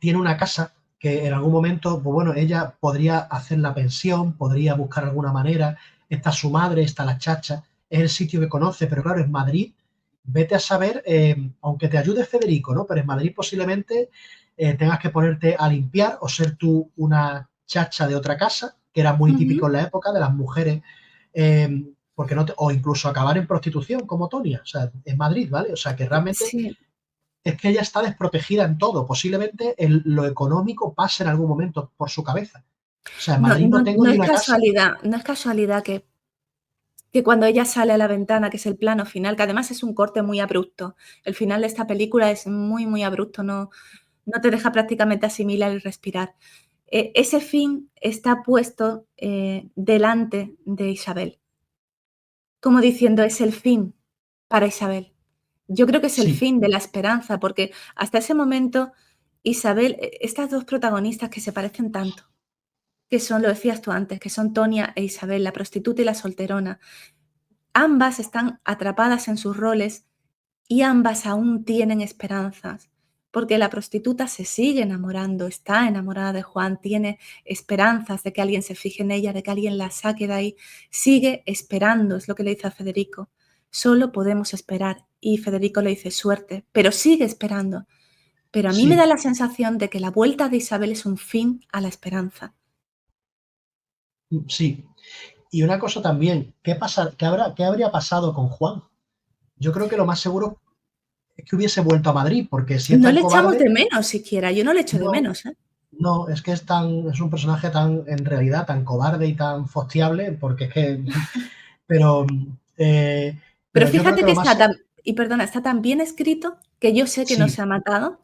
tiene una casa que en algún momento, pues bueno, ella podría hacer la pensión, podría buscar alguna manera, está su madre, está la chacha, es el sitio que conoce, pero claro, en Madrid, vete a saber, aunque te ayude Federico, ¿no? Pero en Madrid posiblemente tengas que ponerte a limpiar o ser tú una chacha de otra casa, que era muy típico Ujú. en la época de las mujeres, porque o incluso acabar en prostitución como Tonia, o sea, en Madrid, ¿vale? O sea, que realmente Sí. es que ella está desprotegida en todo. Posiblemente lo económico pase en algún momento por su cabeza. O sea, en No Madrid no no tengo no ni es una casa. casualidad, no es casualidad que cuando ella sale a la ventana, que es el plano final, que además es un corte muy abrupto. El final de esta película es muy, muy abrupto, no te deja prácticamente asimilar y respirar. Ese fin está puesto, delante de Isabel, como diciendo: "Es el fin para Isabel". Yo creo que es el Sí, fin de la esperanza, porque hasta ese momento Isabel, estas 2 protagonistas que se parecen tanto, que son, lo decías tú antes, que son Tonia e Isabel, la prostituta y la solterona. Ambas están atrapadas en sus roles y ambas aún tienen esperanzas, porque la prostituta se sigue enamorando, está enamorada de Juan, tiene esperanzas de que alguien se fije en ella, de que alguien la saque de ahí, sigue esperando, es lo que le dice a Federico. Solo podemos esperar. Y Federico le dice: "Suerte", pero sigue esperando. Pero a mí me da sí, la sensación de que la vuelta de Isabel es un fin a la esperanza. sí. Y una cosa también, qué habría pasado con Juan? Yo creo que lo más seguro es que hubiese vuelto a Madrid, porque si es No tan le echamos cobarde, de menos siquiera, yo no le echo de no, menos, ¿eh? no, es que es un personaje tan, en realidad, tan cobarde y tan fostiable, porque es que, pero, eh, Pero pero yo creo fíjate que que lo más, está perdona, está tan bien escrito que yo sé que no sí, se ha matado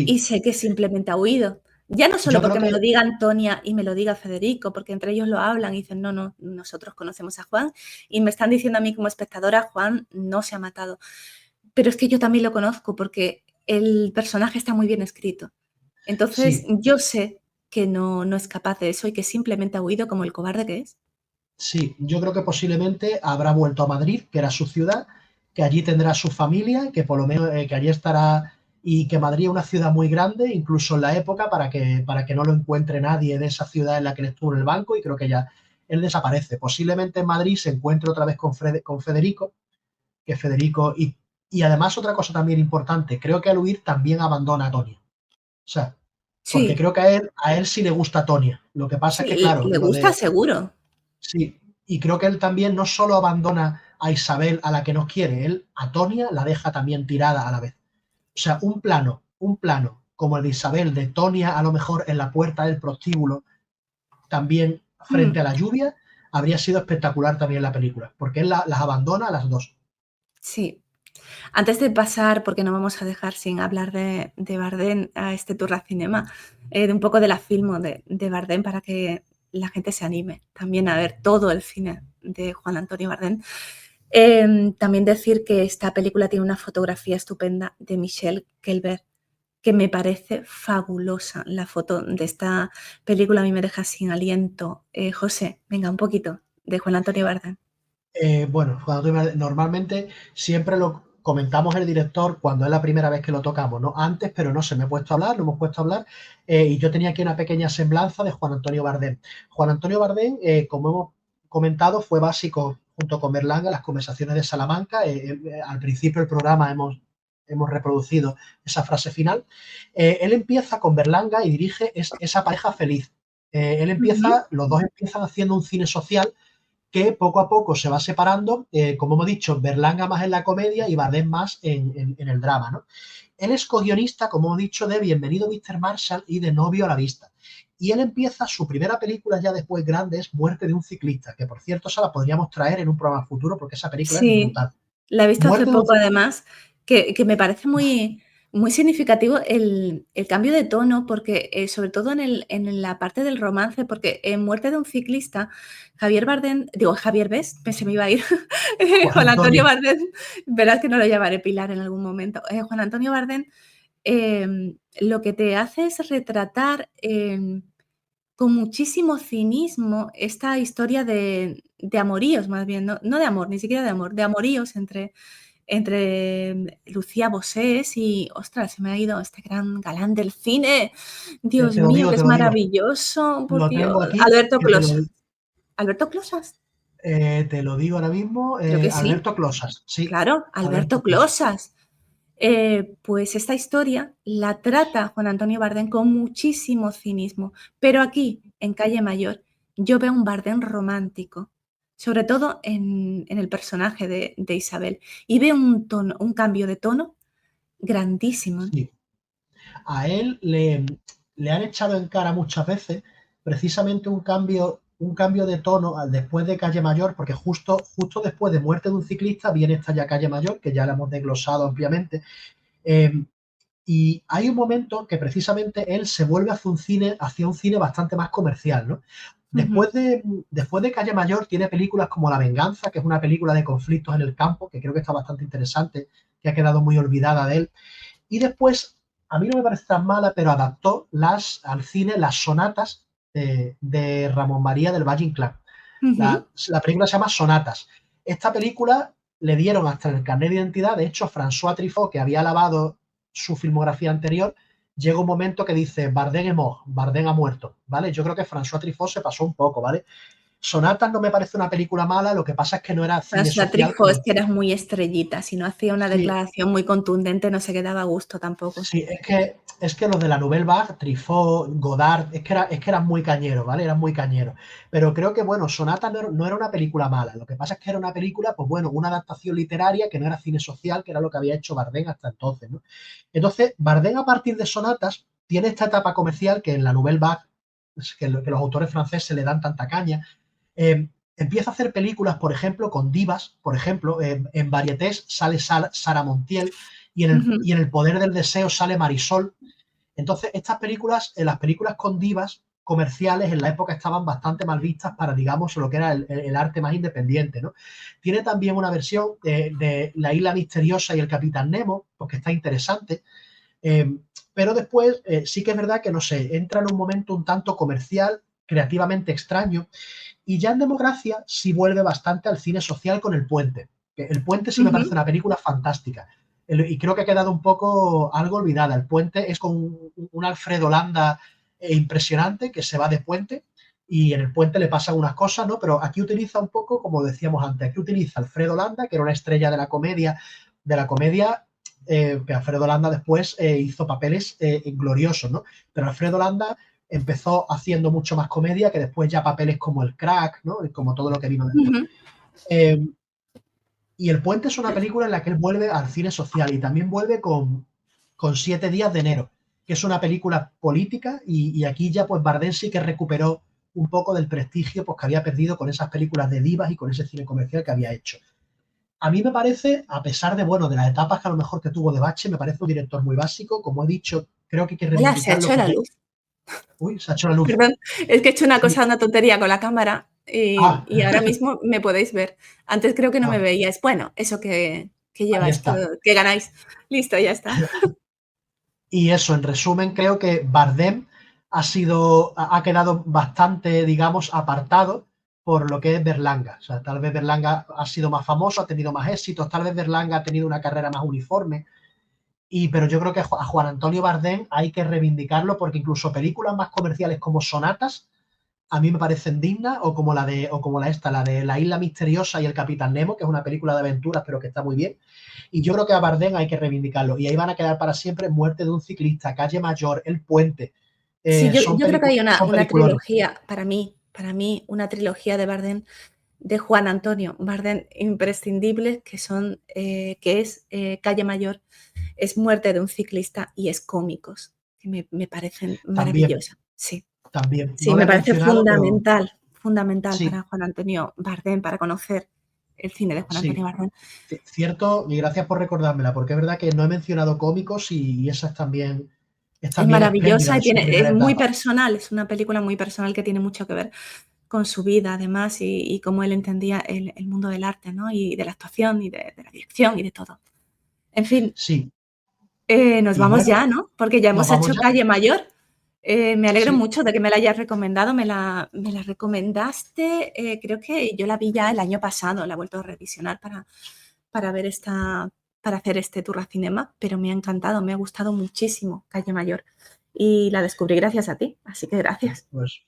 y sí, sé que simplemente ha huido. Ya no solo yo creo porque me que lo diga Antonia y me lo diga Federico, porque entre ellos lo hablan y dicen: "No, no, nosotros conocemos a Juan", y me están diciendo a mí como espectadora: "Juan no se ha matado". Pero es que yo también lo conozco porque el personaje está muy bien escrito. Entonces, sí, yo sé que no es capaz de eso y que simplemente ha huido como el cobarde que es. sí, yo creo que posiblemente habrá vuelto a Madrid, que era su ciudad, que allí tendrá su familia, que por lo menos que allí estará y que Madrid es una ciudad muy grande, incluso en la época, para que no lo encuentre nadie de esa ciudad en la que él estuvo en el banco y creo que ya él desaparece. Posiblemente en Madrid se encuentre otra vez con Federico, que Federico y además otra cosa también importante, creo que al huir también abandona a Tonia. O sea, porque Sí, creo que a él sí le gusta Tonia. Lo que pasa es que, sí, claro, le lo gusta de seguro. sí, y creo que él también no solo abandona a Isabel, a la que no quiere, él a Tonia la deja también tirada a la vez. O sea, un plano como el de Isabel, de Tonia a lo mejor en la puerta del prostíbulo, también frente Mm. a la lluvia, habría sido espectacular también la película, porque él las abandona a las dos. Sí. Antes de pasar, porque no vamos a dejar sin hablar de Bardem a este Tour al Cinema, de un poco de la filmo de Bardem para que la gente se anime también a ver todo el cine de Juan Antonio Bardem. También decir que esta película tiene una fotografía estupenda de Michelle Gelber, que me parece fabulosa. La foto de esta película a mí me deja sin aliento. José, venga, un poquito de Juan Antonio Bardem. Bueno, normalmente siempre lo comentamos el director cuando es la primera vez que lo tocamos, ¿no? Antes, pero no se me he puesto a hablar, lo hemos puesto a hablar, y yo tenía aquí una pequeña semblanza de Juan Antonio Bardem. Juan Antonio Bardem, como hemos comentado, fue básico junto con Berlanga en las conversaciones de Salamanca. Al principio del programa hemos reproducido esa frase final. Él empieza con Berlanga y dirige esa pareja feliz. Ujú. Los dos empiezan haciendo un cine social que poco a poco se va separando, como hemos dicho, Berlanga más en la comedia y Bardem más en el drama, ¿no? Él es co-guionista, como hemos dicho, de Bienvenido Mr. Marshall y de Novio a la vista. Y él empieza su primera película ya después grande, es Muerte de un ciclista, que por cierto se la podríamos traer en un programa futuro porque esa película es Sí, brutal. la he visto hace Muerte de un poco, ciclista, además, que me parece muy significativo el cambio de tono, porque, sobre todo en la parte del romance, porque en Muerte de un ciclista, Javier Bardem digo, Javier, ¿ves? Se me iba a ir. Juan Juan Antonio Antonio, Bardem, verás que no lo llamaré Pilar en algún momento. Juan Antonio Bardem, lo que te hace es retratar, con muchísimo cinismo esta historia de amoríos, más bien, no de amor, ni siquiera de amor, de amoríos entre Lucía Bosés y, ostras, se me ha ido este gran galán del cine. Dios te lo mío, digo, que te es lo digo. maravilloso, por Lo Dios. tengo aquí, Alberto que te lo, Closas. ¿Alberto Closas? te lo digo ahora mismo. Creo que sí. Alberto Closas, sí, Claro, Alberto Alberto Closas. Closas. Pues esta historia la trata Juan Antonio Bardem con muchísimo cinismo, pero aquí, en Calle Mayor, yo veo un Bardem romántico, sobre todo en el personaje de Isabel, y veo un cambio de tono grandísimo. Sí. A él le han echado en cara muchas veces precisamente un cambio de tono después de Calle Mayor, porque justo después de Muerte de un ciclista viene esta ya Calle Mayor, que ya la hemos desglosado ampliamente. Eh, y hay un momento que precisamente él se vuelve hacia un cine bastante más comercial, ¿no? Ujú, Después de Calle Mayor tiene películas como La Venganza, que es una película de conflictos en el campo, que creo que está bastante interesante, que ha quedado muy olvidada de él. Y después, a mí no me parece tan mala, pero adaptó al cine las sonatas de Ramón María del Valle Inclán. ujú. La película se llama Sonatas. Esta película le dieron hasta el carnet de identidad. De hecho, François Truffaut, que había lavado su filmografía anterior, llega un momento que dice Bardem est mort, Bardem ha muerto, ¿vale? Yo creo que François Truffaut se pasó un poco, ¿vale? Sonatas no me parece una película mala, lo que pasa es que no era cine François social Truffaut es como... que era muy estrellita, si no hacía una Sí, declaración muy contundente no se quedaba a gusto tampoco. sí, es que los de la Nouvelle Vague, Truffaut, Godard, es que eran muy cañeros, ¿vale? Eran muy cañeros. Pero creo que, bueno, Sonata no era una película mala. Lo que pasa es que era una película, pues bueno, una adaptación literaria que no era cine social, que era lo que había hecho Bardem hasta entonces, ¿no? Entonces, Bardem a partir de Sonatas tiene esta etapa comercial que en la Nouvelle Vague, que los autores franceses le dan tanta caña. Empieza a hacer películas, por ejemplo, con divas, por ejemplo, en Varietés sale Sara Montiel, Ujú, y en El poder del deseo sale Marisol. Entonces, estas películas, las películas con divas comerciales en la época estaban bastante mal vistas para, digamos, lo que era el arte más independiente, ¿no? Tiene también una versión de La isla misteriosa y el capitán Nemo, porque está interesante. Eh, pero después sí que es verdad que, no sé, entra en un momento un tanto comercial, creativamente extraño, y ya en Democracia sí vuelve bastante al cine social con El Puente. El Puente sí me parece ujú. una película fantástica. Y creo que ha quedado un poco algo olvidada. El Puente es con un Alfredo Landa impresionante que se va de puente y en el puente le pasan unas cosas, ¿no? Pero aquí utiliza un poco, como decíamos antes, aquí utiliza Alfredo Landa, que era una estrella de la comedia, que Alfredo Landa después hizo papeles gloriosos, ¿no? Pero Alfredo Landa empezó haciendo mucho más comedia que después ya papeles como El Crack, ¿no? Y como todo lo que vino después. Ujú. Eh, y El Puente es una película en la que él vuelve al cine social y también vuelve con 7 días de enero, que es una película política y aquí ya pues Bardem sí que recuperó un poco del prestigio pues, que había perdido con esas películas de divas y con ese cine comercial que había hecho. A mí me parece, a pesar de, bueno, de las etapas que a lo mejor que tuvo de bache, me parece un director muy básico. Como he dicho, creo que hay que ¡Hala! Se ha reivindicarlo hecho la como... luz. Uy, se ha hecho la luz. Perdón, es que he hecho una Sí, cosa, una tontería con la cámara y, Ah, y ahora mismo me podéis ver. Antes creo que no me ah, veíais. Bueno, eso que ahí lleváis, está. que ganáis. Listo, ya está. Y eso, en resumen, creo que Bardem ha quedado bastante, digamos, apartado por lo que es Berlanga. O sea, tal vez Berlanga ha sido más famoso, ha tenido más éxitos, tal vez Berlanga ha tenido una carrera más uniforme, pero yo creo que a Juan Antonio Bardem hay que reivindicarlo porque incluso películas más comerciales como Sonatas a mí me parecen dignas, la de La Isla Misteriosa y el Capitán Nemo, que es una película de aventuras, pero que está muy bien. Y yo creo que a Bardem hay que reivindicarlo. Y ahí van a quedar para siempre Muerte de un ciclista, Calle Mayor, El Puente. Sí, yo, Son, yo creo que hay son una peliculones. trilogía, para mí, una trilogía de Bardem, de Juan Antonio Bardem, imprescindibles, que es Calle Mayor, es Muerte de un ciclista y es Cómicos, que me parecen También, maravillosas. Sí, también. sí, No la me he parece mencionado, pero fundamental sí, para Juan Antonio Bardem, para conocer el cine de Juan Antonio sí. Bardem. Cierto, y gracias por recordármela, porque es verdad que no he mencionado cómicos y esa es Es también espléndida maravillosa y en su primera es muy etapa. personal, es una película muy personal que tiene mucho que ver con su vida, además, y cómo él entendía el mundo del arte, ¿no? Y de la actuación y de la dirección y de todo. En fin, Sí, nos y vamos bueno, ya, ¿no? Porque ya nos hemos vamos hecho ya. Calle Mayor. Me alegro Sí, mucho de que me la hayas recomendado. Me la recomendaste, creo que yo la vi ya el año pasado, la he vuelto a revisionar para ver para hacer este tour a cinema, pero me ha encantado, me ha gustado muchísimo Calle Mayor. Y la descubrí gracias a ti, así que gracias. pues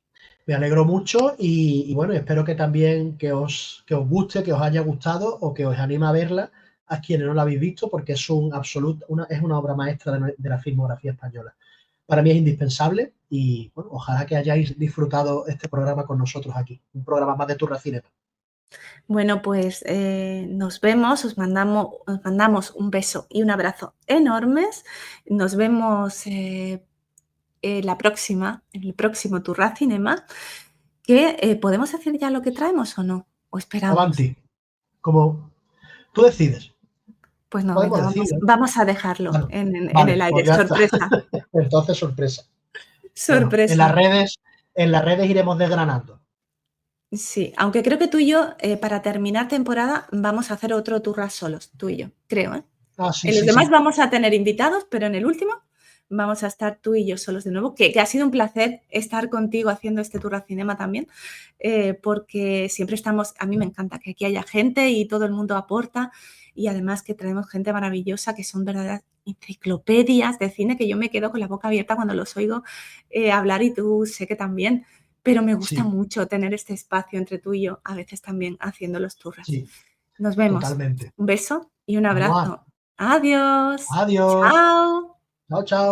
me alegro mucho y bueno, espero que también que os guste, que os haya gustado o que os anime a verla a quienes no la habéis visto, porque es una obra maestra de la filmografía española. Para mí es indispensable y bueno, ojalá que hayáis disfrutado este programa con nosotros aquí, un programa más de Turracinema. Bueno, pues nos vemos, os mandamos un beso y un abrazo enormes. Nos vemos en el próximo Turra Cinema, que ¿podemos decir ya lo que traemos o no? ¿O esperamos? Avanti, como tú decides, Pues no, podemos venga, decirlo. vamos a dejarlo Bueno, en el vale, aire. pues ya está. Sorpresa, Entonces, sorpresa. Bueno, sorpresa. en las redes iremos desgranando. Sí, aunque creo que tú y yo, para terminar temporada, vamos a hacer otro Turra solos, tú y yo, creo, ¿eh? Ah, sí, En los sí, demás sí. vamos a tener invitados, pero en el último vamos a estar tú y yo solos de nuevo, que ha sido un placer estar contigo haciendo este tour al cinema también, porque siempre estamos, a mí me encanta que aquí haya gente y todo el mundo aporta y además que traemos gente maravillosa que son verdaderas enciclopedias de cine que yo me quedo con la boca abierta cuando los oigo hablar y tú sé que también, pero me gusta Sí, mucho tener este espacio entre tú y yo, a veces también haciendo los tours. sí, Nos vemos. totalmente. Un beso y un ¡Mua! abrazo. Adiós. Adiós. Chao. Chao, chao.